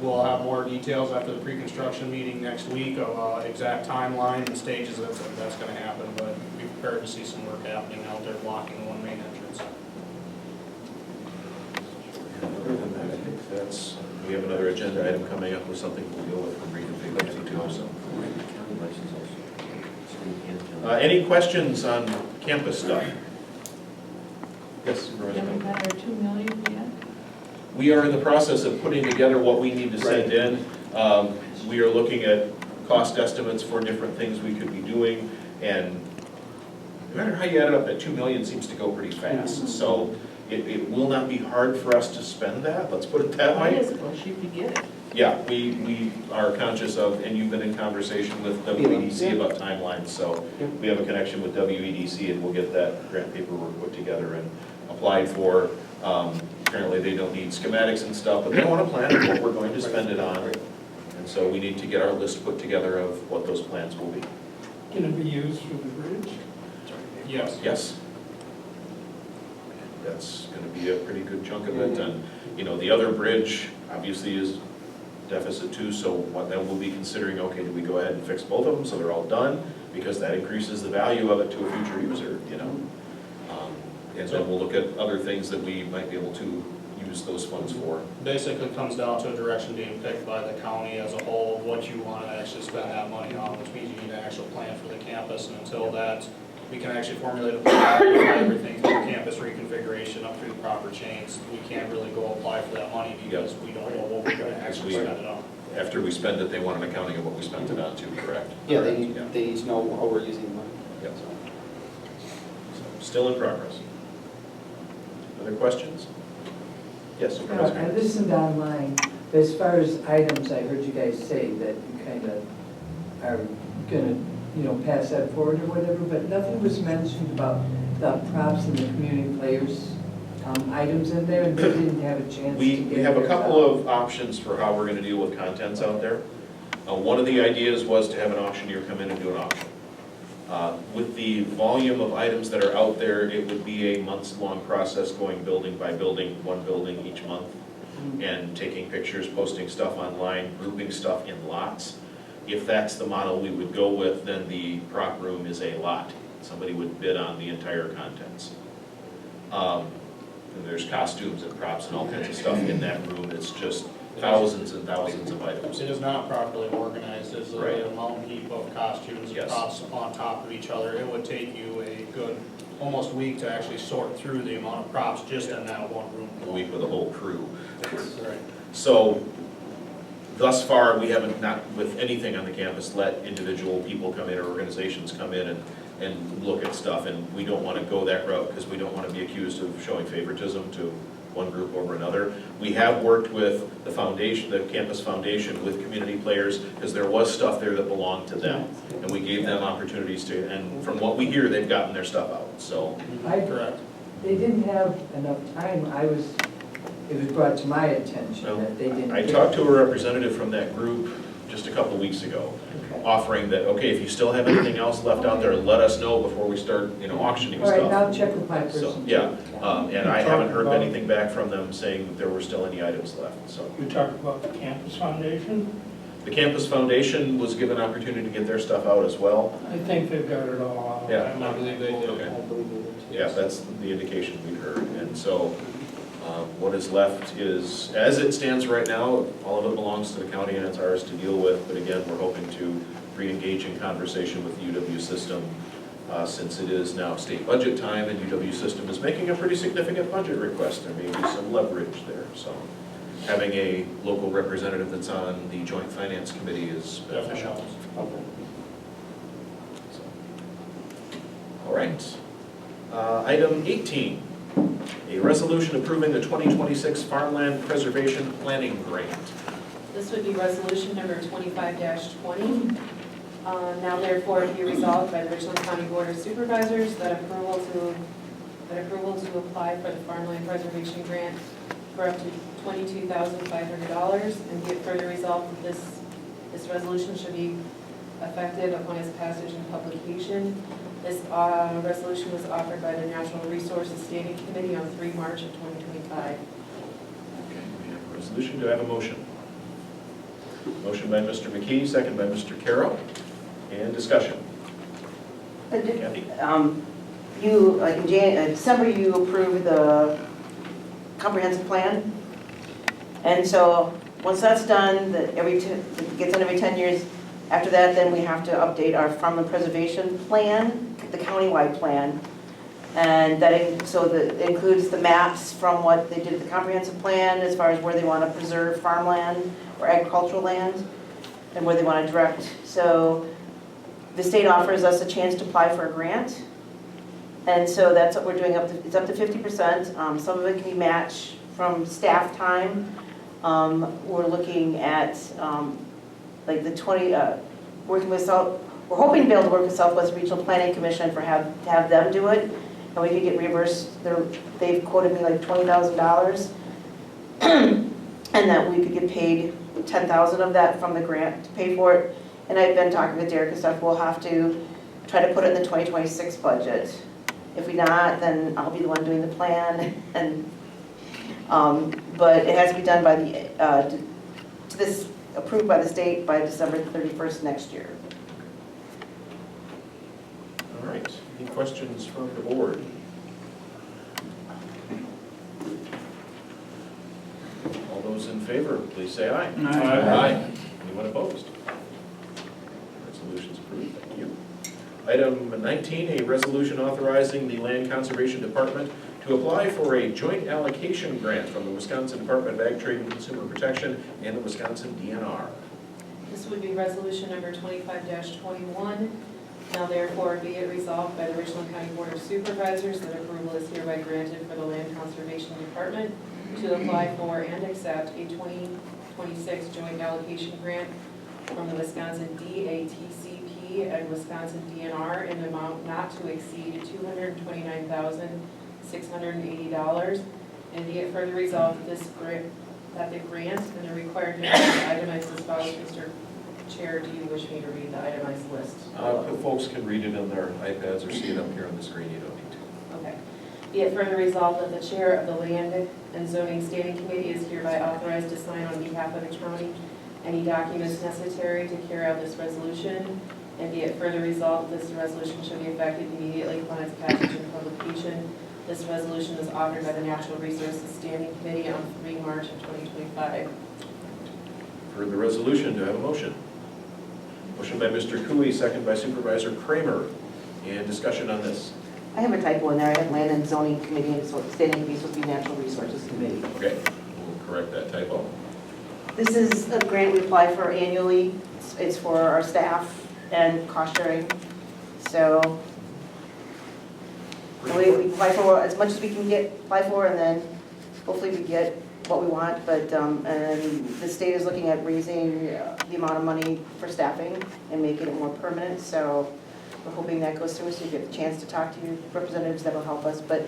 we'll have more details after the pre-construction meeting next week of exact timeline and stages that's going to happen, but be prepared to see some work happening out there blocking the one main entrance. Other than that, I think that's, we have another agenda item coming up with something we'll deal with from reconfiguration too, so. Any questions on campus stuff? Yes, Supervisor. Haven't got our 2 million yet? We are in the process of putting together what we need to send in. We are looking at cost estimates for different things we could be doing, and no matter how you add it up, that 2 million seems to go pretty fast. So it will not be hard for us to spend that, let's put it that way. Why is it? Well, she could get it. Yeah, we are conscious of, and you've been in conversation with WEDC about timelines, so we have a connection with WEDC, and we'll get that grant paperwork put together and applied for. Apparently they don't need schematics and stuff, but they want a plan of what we're going to spend it on. And so we need to get our list put together of what those plans will be. Can it be used for the bridge? Yes. Yes. That's going to be a pretty good chunk of it, and, you know, the other bridge obviously is deficit too, so what then we'll be considering, okay, do we go ahead and fix both of them so they're all done? Because that increases the value of it to a future user, you know? And then we'll look at other things that we might be able to use those funds for. Basically comes down to a direction being picked by the county as a whole, what you want to actually spend that money on, which means you need an actual plan for the campus, and until that, we can actually formulate a plan, everything through campus reconfiguration up through the proper chains. We can't really go apply for that money because we don't know what we're going to actually spend it on. after we spend it, they want an accounting of what we spent it on too, correct? Yeah, they need, Yeah. they need to know how we're using the money. Yep. So, still in progress. Other questions? Yes, Supervisor. I listened online, but as far as items, I heard you guys say that you kind of are gonna, pass that forward or whatever, but nothing was mentioned about the props and the community players items in there, and they didn't have a chance to get We have a theirs couple out. of options for how we're gonna deal with contents out there. One of the ideas was to have an auctioneer come in and do an auction. With the volume of items that are out there, it would be a months-long process going building by building, one building each month, and taking pictures, posting stuff online, grouping stuff in lots. If that's the model we would go with, then the prop room is a lot. Somebody would bid on the entire contents. And there's costumes and props and all kinds of stuff in that room. It's just thousands and thousands of items. It is not properly organized. It's Right. a mountain heap of costumes and Yes. props on top of each other. It would take you a good, almost week to actually sort through the amount of props just in that one room. A week with a whole crew. Right. So, thus far, we haven't, not with anything on the campus, let individual people come in or organizations come in and look at stuff, and we don't want to go that route because we don't want to be accused of showing favoritism to one group over another. We have worked with the foundation, the campus foundation, with community players, because there was stuff there that belonged to them, and we gave them opportunities to, and from what we hear, they've gotten their stuff out, so. Correct. They didn't have enough time. It was brought to my attention that they didn't. I talked to a representative from that group just a couple weeks ago, Okay. offering that, okay, if you still have anything else left out there, let us know before we start, auctioning All right, stuff. I'll check with my So, person. yeah, and I haven't heard anything back from them saying that there were still any items left, so. You talked about the campus foundation? The campus foundation was given an opportunity to get their stuff out as well. I think they've got it all out. Yeah. I believe they did. Okay. I believe they did too. Yeah, that's the indication we heard, and so, what is left is, as it stands right now, all of it belongs to the county and it's ours to deal with, but again, we're hoping to re-engage in conversation with the UW system, since it is now state budget time and UW system is making a pretty significant budget request. There may be some leverage there, so having a local representative that's on the Joint Finance Committee is beneficial. Okay. So, all right. Item 18, a resolution approving the 2026 Farmland Preservation Planning Grant. This would be resolution number 25-20. Now therefore be resolved by the Richland County Board of Supervisors that approval to apply for the Farmland Preservation Grant for up to $22,500, and be it further resolved that this resolution should be effective upon its passage and publication. This resolution was offered by the Natural Resources Standing Committee on 3 March of 2025. Okay, we have a resolution. Do I have a motion? Motion by Mr. McKee, second by Mr. Carroll. And discussion. Kathy? You, like in December, you approved the comprehensive plan. And so, once that's done, it gets done every 10 years. After that, then we have to update our farmland preservation plan, the countywide plan. And so that includes the maps from what they did at the comprehensive plan, as far as where they want to preserve farmland or agricultural land, and where they want to direct. So the state offers us a chance to apply for a grant. And so that's what we're doing, it's up to 50%. Some of it can be matched from staff time. We're looking at like the working with we're hoping to be able to work with Southwest Regional Planning Commission to have them do it. And we could get reimbursed, they've quoted me like $20,000. And that we could get paid 10,000 of that from the grant to pay for it. And I've been talking with Derek and stuff, we'll have to try to put it in the 2026 budget. If we not, then I'll be the one doing the plan. And but it has to be done by approved by the state by December 31st next year. All right, any questions from the board? All those in favor, please say aye. Aye. Anyone opposed? Resolution's approved, thank you. Item 19, a resolution authorizing the Land Conservation Department to apply for a joint allocation grant from the Wisconsin Department of Ag, Trade, and Consumer Protection and the Wisconsin DNR. This would be resolution number 25-21. Now therefore be it resolved by the Richland County Board of Supervisors that approval is hereby granted for the Land Conservation Department to apply for and accept a 2026 joint allocation grant from the Wisconsin DATCP and Wisconsin DNR in an amount not to exceed $229,680. And be it further resolved that the grant and the required minutes are itemized as follows. Mr. Chair, do you wish me to read the itemized list? The folks can read it on their iPads or see it up here on the screen. You don't need to. Okay. Be it further resolved that the chair of the Land and Zoning Standing Committee is hereby authorized to sign on behalf of the county any documents necessary to carry out this resolution. And be it further resolved that this resolution shall be effective immediately upon its passage and publication. This resolution is offered by the Natural Resources Standing Committee on 3 March of 2025. For the resolution, do I have a motion? Motion by Mr. Cooey, second by Supervisor Kramer. And discussion on this. I have a typo in there. I have Land and Zoning Committee, and so Standing Committee would be Natural Resources Committee. Okay, we'll correct that typo. This is a grant we apply for annually. It's for our staff and cost sharing. So we apply for as much as we can apply for, and then hopefully we get what we want. But and the state is looking at raising the amount of money for staffing and making it more permanent. So we're hoping that goes through, so you get the chance to talk to your representatives that will help us. But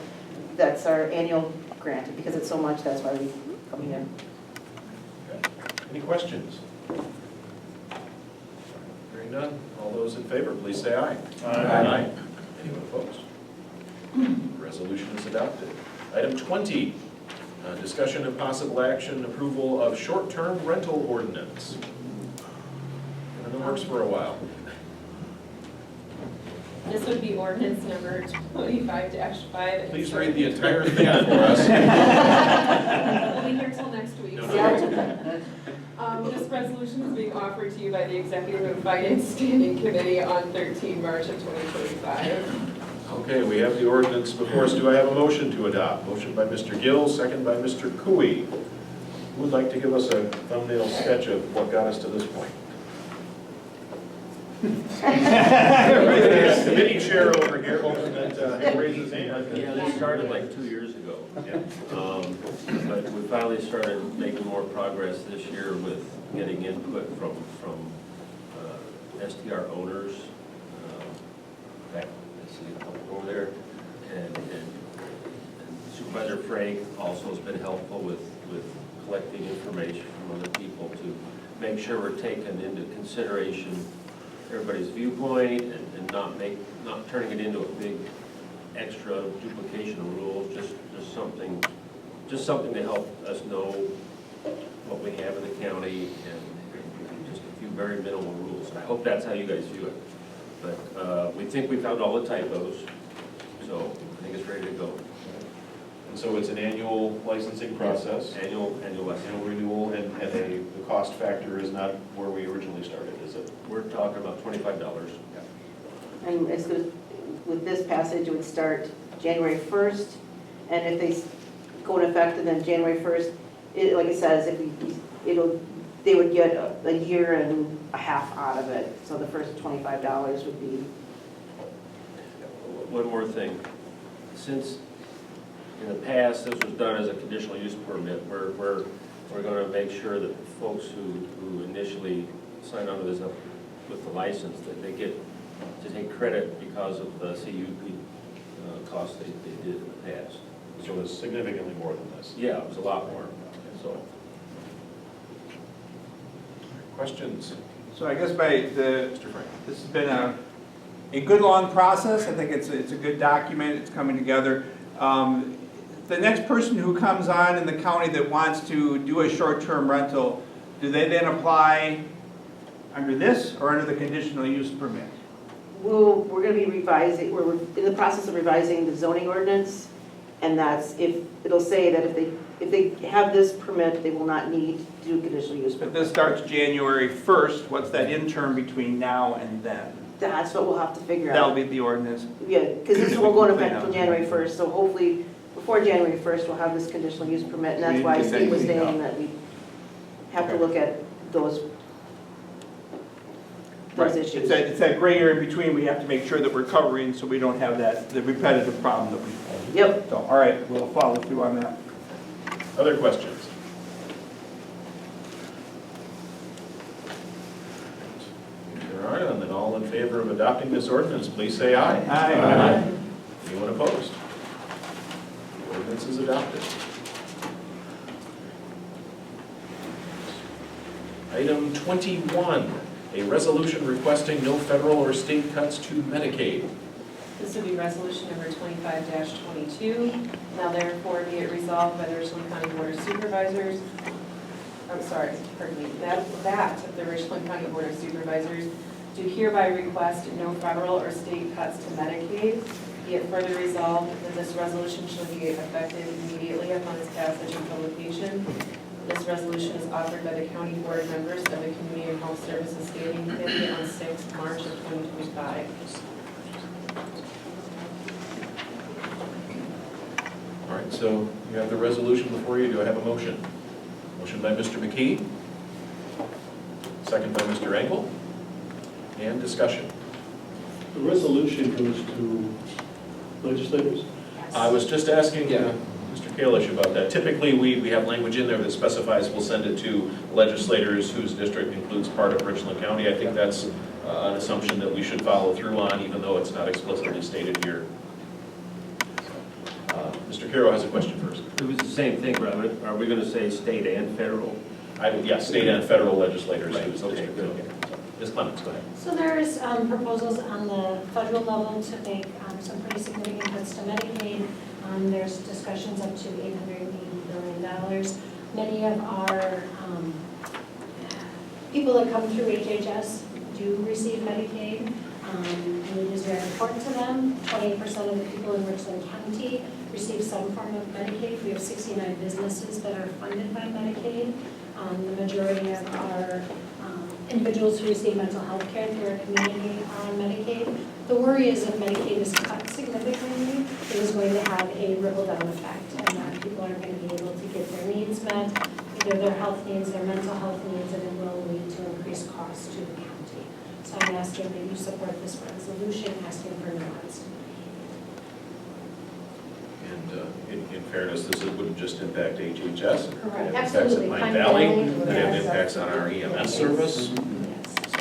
that's our annual grant. Because it's so much, that's why we're coming in. Okay. Any questions? Hearing none. All those in favor, please say aye. Aye. Anyone opposed? Resolution is adopted. Item 20, discussion and possible action approval of short-term rental ordinance. Been in the works for a while. This would be ordinance number 25-5. Please read the entire thing for us. We'll be here till next week. This resolution is being offered to you by the Executive and Finance Standing Committee on 13 March of 2025. Okay, we have the ordinance before us. Do I have a motion to adopt? Motion by Mr. Gill, second by Mr. Cooey. Who would like to give us a thumbnail sketch of what got us to this point? Committee chair over here, hoping that he raises his hand. Yeah, this started like 2 years ago. Yeah. But we finally started making more progress this year with getting input from STR owners. Back, let's see, a couple over there. And Supervisor Frank also has been helpful with collecting information from other people to make sure we're taking into consideration everybody's viewpoint and not turning it into a big extra duplication of rules, just something to help us know what we have in the county and just a few very minimal rules. And I hope that's how you guys view it. But we think we found all the typos, so I think it's ready to go. And so it's an annual licensing process? Annual renewal, and the cost factor is not where we originally started, is it? We're talking about $25. And it's good, with this passage, it would start January 1st, and if they go into effect, and then January 1st, like it says, they would get a year and a half out of it. So the first $25 would be. One more thing. Since in the past this was done as a conditional use permit, we're going to make sure that folks who initially sign on to this with the license, that they get to take credit because of the CUP costs they did in the past. So it was significantly more than this? Yeah, it was a lot more. So, questions? So I guess this has been a good long process. I think it's a good document. It's coming together. The next person who comes on in the county that wants to do a short-term rental, do they then apply under this or under the conditional use permit? We're going to be revising, we're in the process of revising the zoning ordinance, and it'll say that if they have this permit, they will not need to do a conditional use permit. But this starts January 1st. What's that interim between now and then? That's what we'll have to figure out. That'll be the ordinance. Yeah, because this won't go into effect until January 1st, so hopefully, before January 1st, we'll have this conditional use permit, and that's why Steve was saying that we have to look at those issues. It's that gray area in between we have to make sure that we're covering so we don't have the repetitive problem that we have. Yep. So, all right, we'll follow through on that. Other questions? If there are none, then all in favor of adopting this ordinance, please say aye. Aye. Anyone opposed? The ordinance is adopted. Item 21, a resolution requesting no federal or state cuts to Medicaid. This would be resolution number 25-22. Now therefore be it resolved by the Richland County Board of Supervisors, that the Richland County Board of Supervisors do hereby request no federal or state cuts to Medicaid. Be it further resolved that this resolution shall be effective immediately upon its passage and publication. This resolution is offered by the county board members of the Community and Health Services Standing Committee on 6 March of 2025. All right, so you have the resolution before you. Do I have a motion? Motion by Mr. McKee. Second by Mr. Engel. And discussion. The resolution goes to legislators? I was just asking Mr. Kalish about that. Typically, we have language in there that specifies we'll send it to legislators whose district includes part of Richland County. I think that's an assumption that we should follow through on, even though it's not explicitly stated here. Mr. Caro has a question first. It was the same thing, Robert. Are we going to say state and federal? Yes, state and federal legislators Right, whose okay, district. good. Ms. Clements, go ahead. So there's proposals on the federal level to make some pretty significant cuts to Medicaid. There's discussions up to $880 billion. Many of our people that come through HHS do receive Medicaid, and it is very important to them. 28% of the people in Richland County receive some form of Medicaid. We have 69 businesses that are funded by Medicaid. The majority of our individuals who receive mental health care through our community are on Medicaid. The worry is if Medicaid is cut significantly, it is going to have a ripple-down effect, and that people aren't going to be able to get their needs met, either their health needs, their mental health needs, and it will lead to increased costs to the county. So I'm asking that you support this resolution, asking for no cuts to Medicaid. And in fairness, this wouldn't just impact HHS. Correct. It impacts Absolutely. at Pine Valley, Pine Valley, it yes. impacts on our EMS service. Yes. So,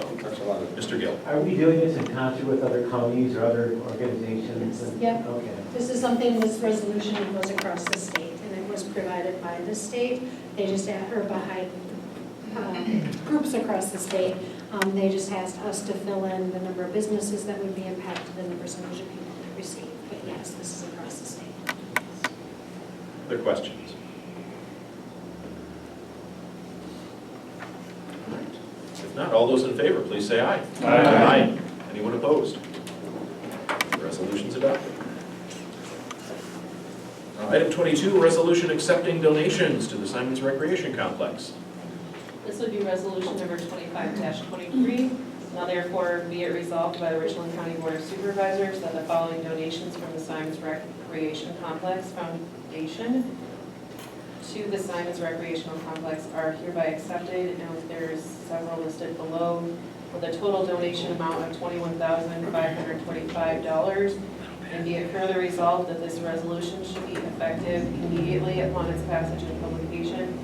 Mr. Gill. Are we doing this in concert with other counties or other organizations? Yep. Okay. This is something, this resolution goes across the state, and it was provided by the state. They just, or by groups across the state. They just asked us to fill in the number of businesses that would be impacted and the percentage of people that receive. But yes, this is across the state. Other questions? If not, all those in favor, please say aye. Aye. Anyone opposed? The resolution's adopted. Item 22, resolution accepting donations to the Simons Recreation Complex. This would be resolution number 25-23. Now therefore be it resolved by the Richland County Board of Supervisors that the following donations from the Simons Recreation Complex Foundation to the Simons Recreational Complex are hereby accepted, and there's several listed below, with a total donation amount of $21,525. And be it further resolved that this resolution should be effective immediately upon its passage and publication.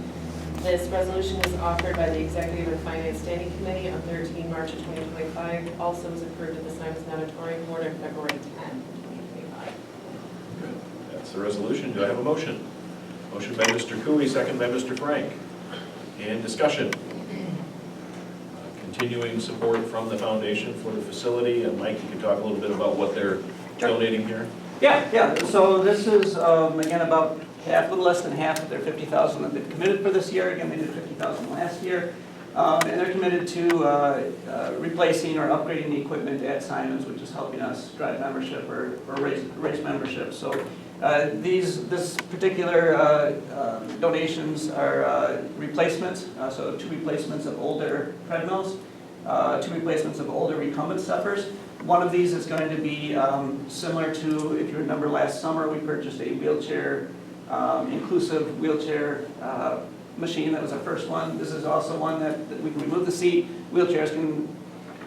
This resolution is offered by the Executive and Finance Standing Committee on 13 March of 2025. Also was approved at the Simons Natatorium Board on February 10, 2025. Good. That's the resolution. Do I have a motion? Motion by Mr. Cooey, second by Mr. Frank. And discussion. Continuing support from the foundation for the facility. And Mike, you can talk a little bit about what they're donating here. Yeah. So this is, again, about half, a little less than half of their $50,000 that they've committed for this year. Again, they did $50,000 last year. And they're committed to replacing or upgrading the equipment at Simons, which is helping us drive membership or raise membership. So this particular donations are replacements, so 2 replacements of older treadmills, 2 replacements of older recumbent steppers. One of these is going to be similar to, if you remember last summer, we purchased a wheelchair, inclusive wheelchair machine. That was our first one. This is also one that we can remove the seat, wheelchairs can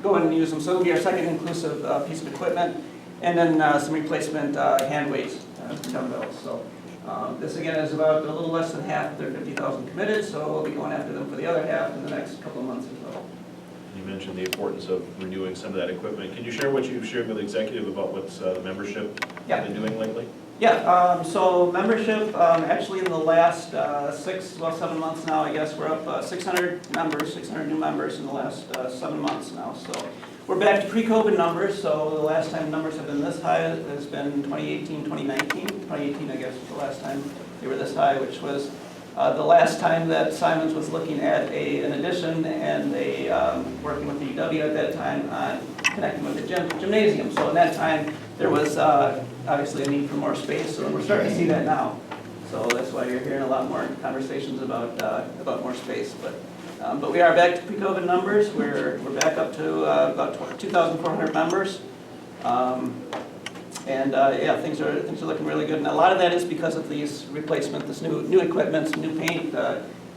go in and use them. So it'll be our second inclusive piece of equipment. And then some replacement hand weights, dumbbells. So this again is about a little less than half of their 50,000 committed, so we'll be going after them for the other half in the next couple of months or so. You mentioned the importance of renewing some of that equipment. Can you share what you've shared with the executive about what's the membership been doing lately? Yeah, so membership, actually in the last 7 months now, I guess, we're up 600 members, 600 new members in the last 7 months now. So we're back to pre-COVID numbers, so the last time numbers have been this high has been 2018, 2019. 2018, I guess, was the last time they were this high, which was the last time that Simons was looking at an addition and working with the UW at that time on connecting with the gymnasium. So in that time, there was obviously a need for more space, so we're starting to see that now. So that's why you're hearing a lot more conversations about more space. But we are back to pre-COVID numbers. We're back up to about 2,400 members. Yeah, things are looking really good, and a lot of that is because of these replacement, this new equipment, some new paint,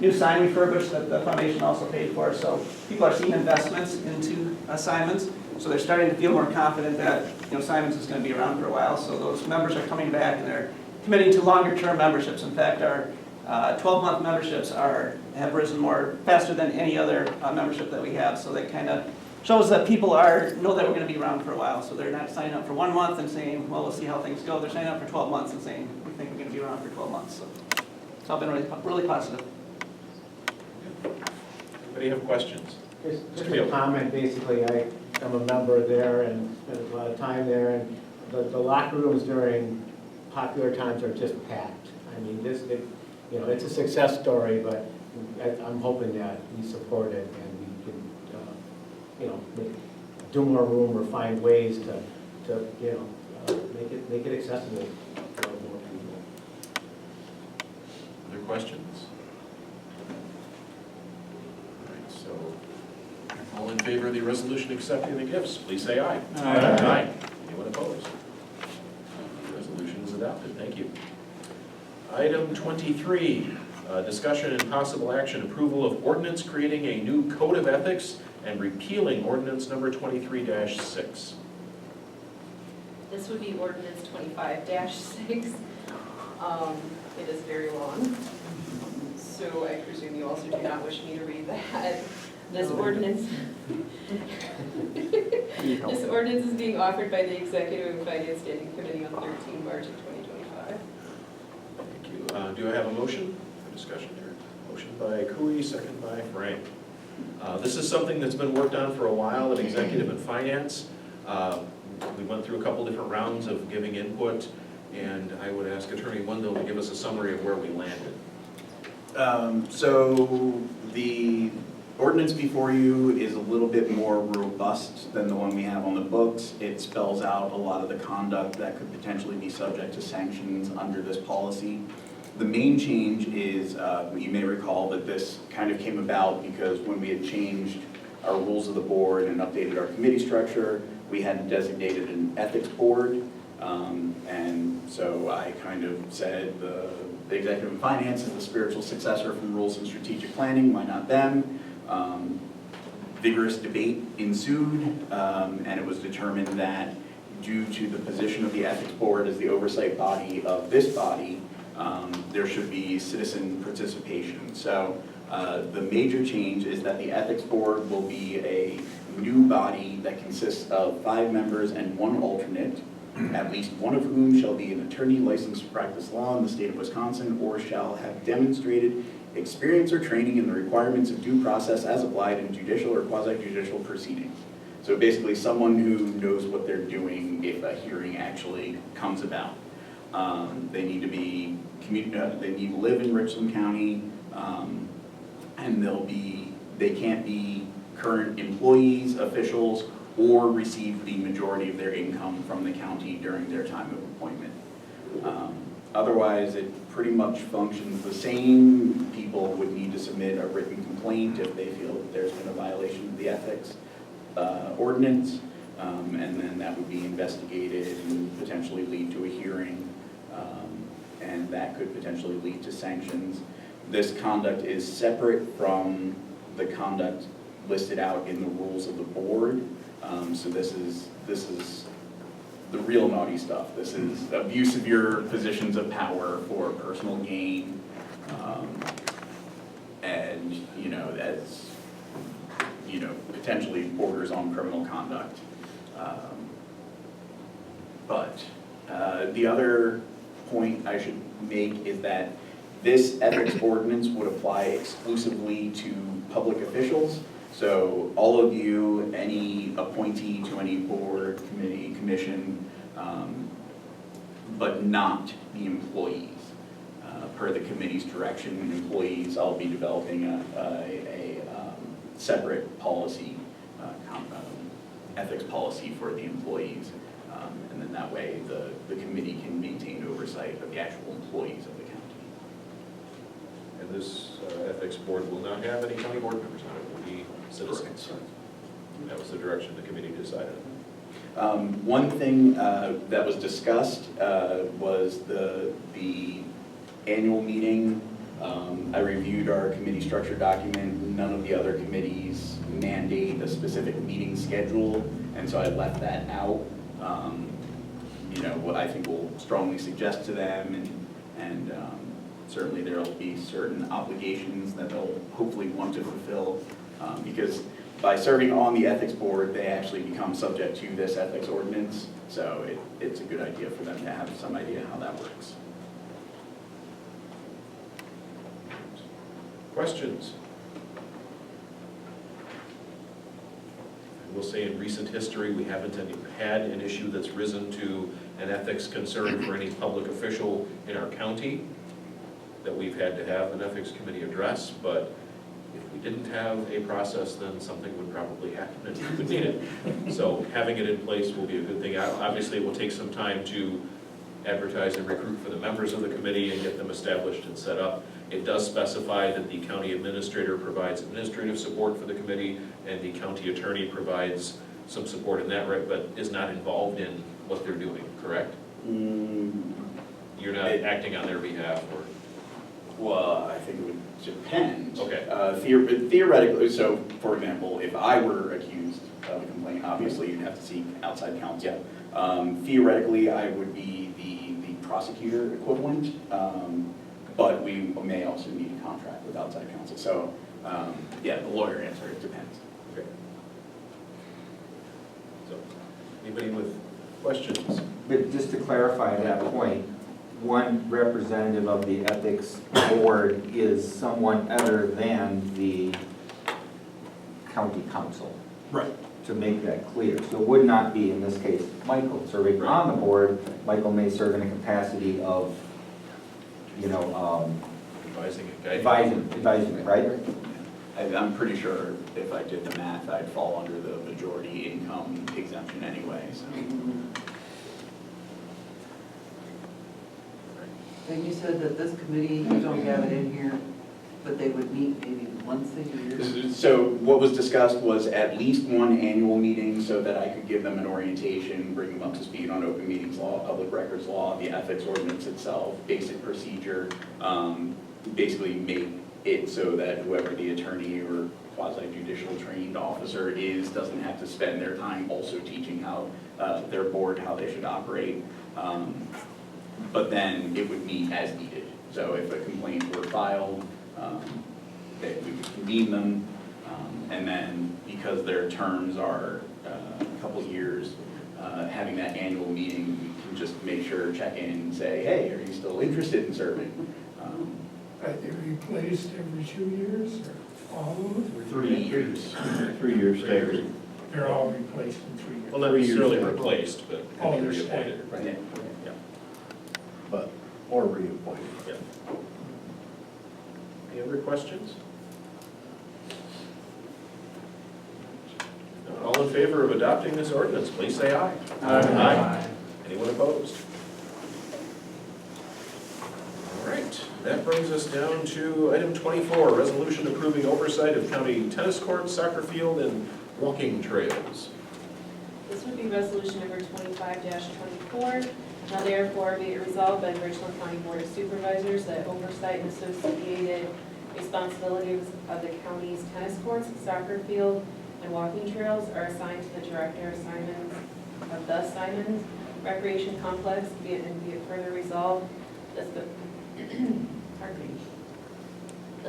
new sign refurbished that the foundation also paid for. So people are seeing investments into Simons, so they're starting to feel more confident that Simons is going to be around for a while. So those members are coming back and they're committing to longer-term memberships. In fact, our 12-month memberships have risen faster than any other membership that we have. So that kind of shows that people know that we're going to be around for a while. So they're not signing up for 1 month and saying, well, we'll see how things go. They're signing up for 12 months and saying, we think we're going to be around for 12 months. So it's all been really positive. Anybody have questions? Just a comment, basically, I'm a member there and spent a lot of time there, and the locker rooms during popular times are just packed. I mean, it's a success story, but I'm hoping that we support it and we can, do more room or find ways to make it accessible for more people. Other questions? All right, so all in favor of the resolution accepting the gifts, please say aye. Aye. Anyone opposed? The resolution is adopted. Thank you. Item 23, discussion and possible action, approval of ordinance creating a new code of ethics and repealing ordinance number 23-6. This would be ordinance 25-6. It is very long, so I presume you also do not wish me to read that. This ordinance is being offered by the Executive and Finance Standing Committee on 13 March of 2025. Thank you. Do I have a motion for discussion here? Motion by Cooey, second by Frank. This is something that's been worked on for a while at Executive and Finance. We went through a couple different rounds of giving input, and I would ask Attorney Wendell to give us a summary of where we landed. So the ordinance before you is a little bit more robust than the one we have on the books. It spells out a lot of the conduct that could potentially be subject to sanctions under this policy. The main change is, you may recall that this kind of came about because when we had changed our rules of the board and updated our committee structure, we had designated an ethics board. And so I kind of said the Executive and Finance is the spiritual successor from Rules and Strategic Planning, why not them? Vigorous debate ensued, and it was determined that due to the position of the ethics board as the oversight body of this body, there should be citizen participation. So the major change is that the ethics board will be a new body that consists of 5 members and 1 alternate, at least one of whom shall be an attorney licensed to practice law in the state of Wisconsin or shall have demonstrated experience or training in the requirements of due process as applied in judicial or quasi-judicial proceedings. So basically someone who knows what they're doing if a hearing actually comes about. They need to be they need to live in Richland County, and they can't be current employees, officials, or receive the majority of their income from the county during their time of appointment. Otherwise, it pretty much functions the same. People would need to submit a written complaint if they feel that there's been a violation of the ethics ordinance. and then that would be investigated and potentially lead to a hearing, and that could potentially lead to sanctions. This conduct is separate from the conduct listed out in the rules of the board. So this is the real naughty stuff. This is abuse of your positions of power for personal gain, and as potentially borders on criminal conduct. But the other point I should make is that this ethics ordinance would apply exclusively to public officials. So all of you, any appointee to any board, committee, commission, but not the employees. Per the committee's direction, employees, I'll be developing a separate policy, ethics policy for the employees. And then that way the committee can maintain oversight of the actual employees of the county. And this ethics board will not have any county board members on it, it will be citizens. That was the direction the committee decided. One thing that was discussed was the annual meeting. I reviewed our committee structure document. None of the other committees mandate a specific meeting schedule, and so I left that out. What I think we'll strongly suggest to them, and certainly there will be certain obligations that they'll hopefully want to fulfill, because by serving on the ethics board, they actually become subject to this ethics ordinance. So it's a good idea for them to have some idea how that works. Questions? I will say in recent history, we haven't had an issue that's risen to an ethics concern for any public official in our county that we've had to have an ethics committee address, but if we didn't have a process, then something would probably happen and we would need it. So having it in place will be a good thing. Obviously, it will take some time to advertise and recruit for the members of the committee and get them established and set up. It does specify that the county administrator provides administrative support for the committee, and the county attorney provides some support in that, right, but is not involved in what they're doing, correct? You're not acting on their behalf, or? Well, I think it would depend. Okay. Theoretically, so for example, if I were accused of a complaint, obviously you'd have to seek outside counsel. Theoretically, I would be the prosecutor equivalent, but we may also need a contract with outside counsel. So, yeah, the lawyer answer, it depends. Okay. So, anybody with questions? But just to clarify that point, one representative of the ethics board is someone other than the county council. Right. To make that clear. So it would not be, in this case, Michael serving on the board. Michael may serve in a capacity of, advising, right? I'm pretty sure if I did the math, I'd fall under the majority income exemption anyway, so. And you said that this committee, you don't have it in here, but they would meet maybe once a year? So what was discussed was at least one annual meeting so that I could give them an orientation, bring them up to speed on open meetings law, public records law, the ethics ordinance itself, basic procedure, basically make it so that whoever the attorney or quasi-judicial trained officer is doesn't have to spend their time also teaching how their board, how they should operate. But then it would meet as needed. So if a complaint were filed, that we would convene them, and then because their terms are a couple years, having that annual meeting, we can just make sure, check in and say, hey, are you still interested in serving? Are they replaced every 2 years or all of them? 3 years. 3 years staggered. They're all replaced in 3 years? Well, not necessarily replaced, but Oh, could be they're reappointed. staggered. Yeah. But, or reappointed. Yeah. Any other questions? All in favor of adopting this ordinance, please say aye. Aye. Anyone opposed? All right, that brings us down to item 24, resolution approving oversight of county tennis courts, soccer field, and walking trails. This This would be resolution number 25-24. Now therefore be it resolved by the Richland County Board of Supervisors that oversight and associated responsibilities of the county's tennis courts, soccer field, and walking trails are assigned to the Director of the Simons Recreation Complex, be it further resolved that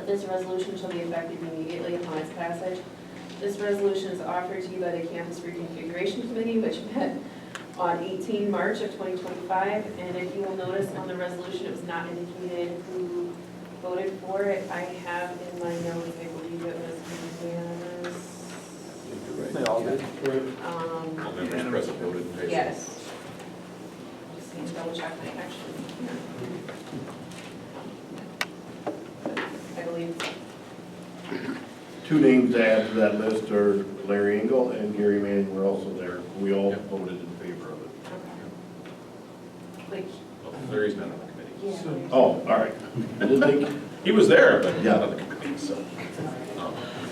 this resolution shall be effective immediately upon its passage. This resolution is offered to you by the Campus Reconfiguration Committee, which met on 18 March of 2025, and if you will notice on the resolution, it was not indicated who voted for it. I have in my notes, I believe it was unanimous. They all did. All members present voted in favor. Yes. Just need to double check my action. I believe. Two names to add to that list are Larry Engel and Gary Manning were also there. We all voted in favor of it. Like, Larry's not on the committee. yeah. Oh, all right. I didn't think, He was there, but not on the committee, so.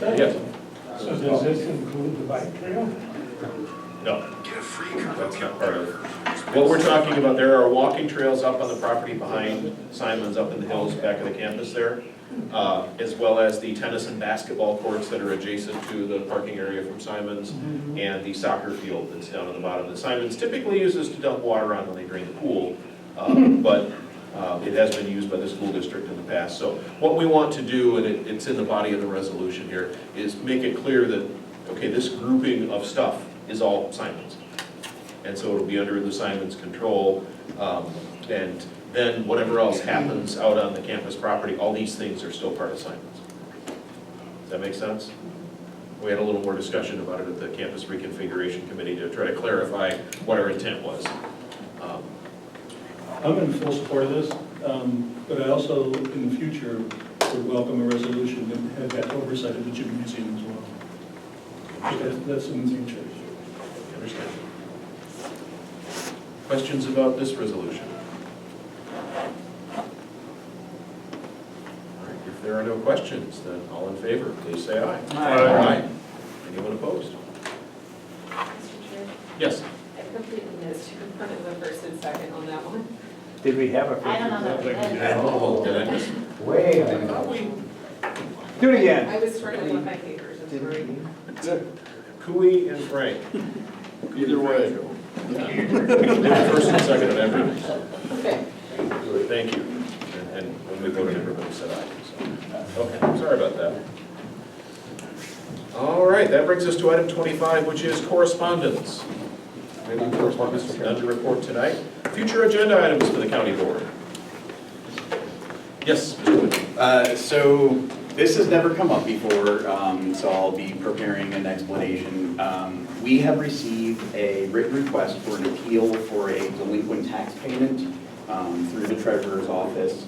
Yes. So does this include the bike trail? No, that's not part of, what we're talking about, there are walking trails up on the property behind Simon's up in the hills back of the campus there, as well as the tennis and basketball courts that are adjacent to the parking area from Simon's, and the soccer field that's down at the bottom that Simon's typically uses to dump water on when they drain the pool, but it has been used by the school district in the past. So what we want to do, and it's in the body of the resolution here, is make it clear that, okay, this grouping of stuff is all Simon's. And so it'll be under the Simon's control, and then whatever else happens out on the campus property, all these things are still part of Simon's. Does that make sense? We had a little more discussion about it at the Campus Reconfiguration Committee to try to clarify what our intent was. I'm in full support of this, but I also, in the future, would welcome a resolution and have that oversight of the gymnasium as well. That's in the future. Understand. Questions about this resolution? All right, if there are no questions, then all in favor, please say aye. Aye. Anyone opposed? Mr. Chair, Yes. I completely missed one of the first and second on that one. Did we have a first? I don't know. Did I miss? Way. I thought we. Do it again. I was struggling with my papers, I'm sorry. Cooey and Frank. either way. First and second on everything. Okay. Thank you. And when we voted, everybody said aye. So, okay, sorry about that. All right, that brings us to item 25, which is correspondence. We have any correspondence, none to report tonight. Future agenda items for the county board. Yes, Mr. Wood. So this has never come up before, so I'll be preparing an explanation. We have received a written request for an appeal for a delinquent tax payment through the treasurer's office.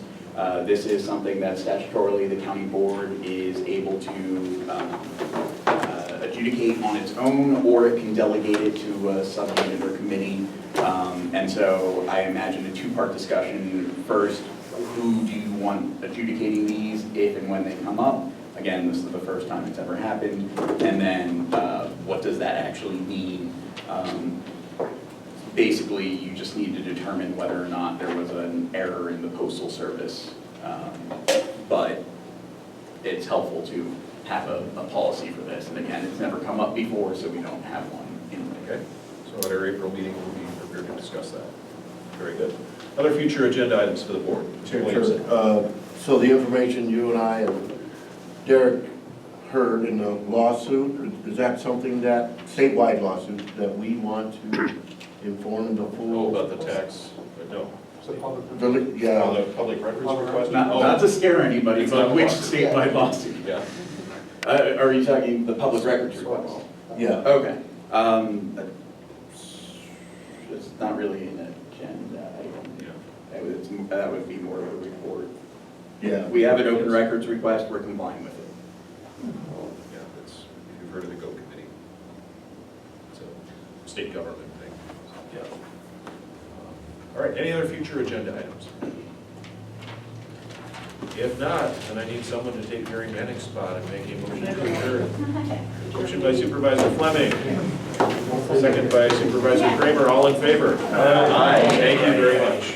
This is something that statutorily the county board is able to adjudicate on its own, or it can delegate it to a subunit or committee. And so I imagine a two-part discussion. First, who do you want adjudicating these if and when they come up? Again, this is the first time it's ever happened. And then what does that actually mean? Basically, you just need to determine whether or not there was an error in the postal service. But it's helpful to have a policy for this. And again, it's never come up before, so we don't have one in there. Okay, so at our April meeting, we'll be prepared to discuss that. Very good. Other future agenda items for the board? Mr. Williamson. So the information you and I and Derek heard in the lawsuit, is that something that, statewide lawsuit, that we want to inform the full? Oh, about the tax, no. Yeah. The public records request? Not to scare anybody, It's but not which lawsuit. statewide lawsuit? Yeah. Are you talking the public records request? Yeah. Okay. It's not really an agenda item. Yeah. That would be more of a report. Yeah. We have an open records request, we're complying with it. Yeah, that's, you've heard of the GO committee. It's a state government thing. Yeah. All right, any other future agenda items? If not, then I need someone to take Gary Manning's spot and make a motion to adjourn. Motion by Supervisor Fleming, Second by Supervisor Kramer, all in favor? Aye. Thank you very much.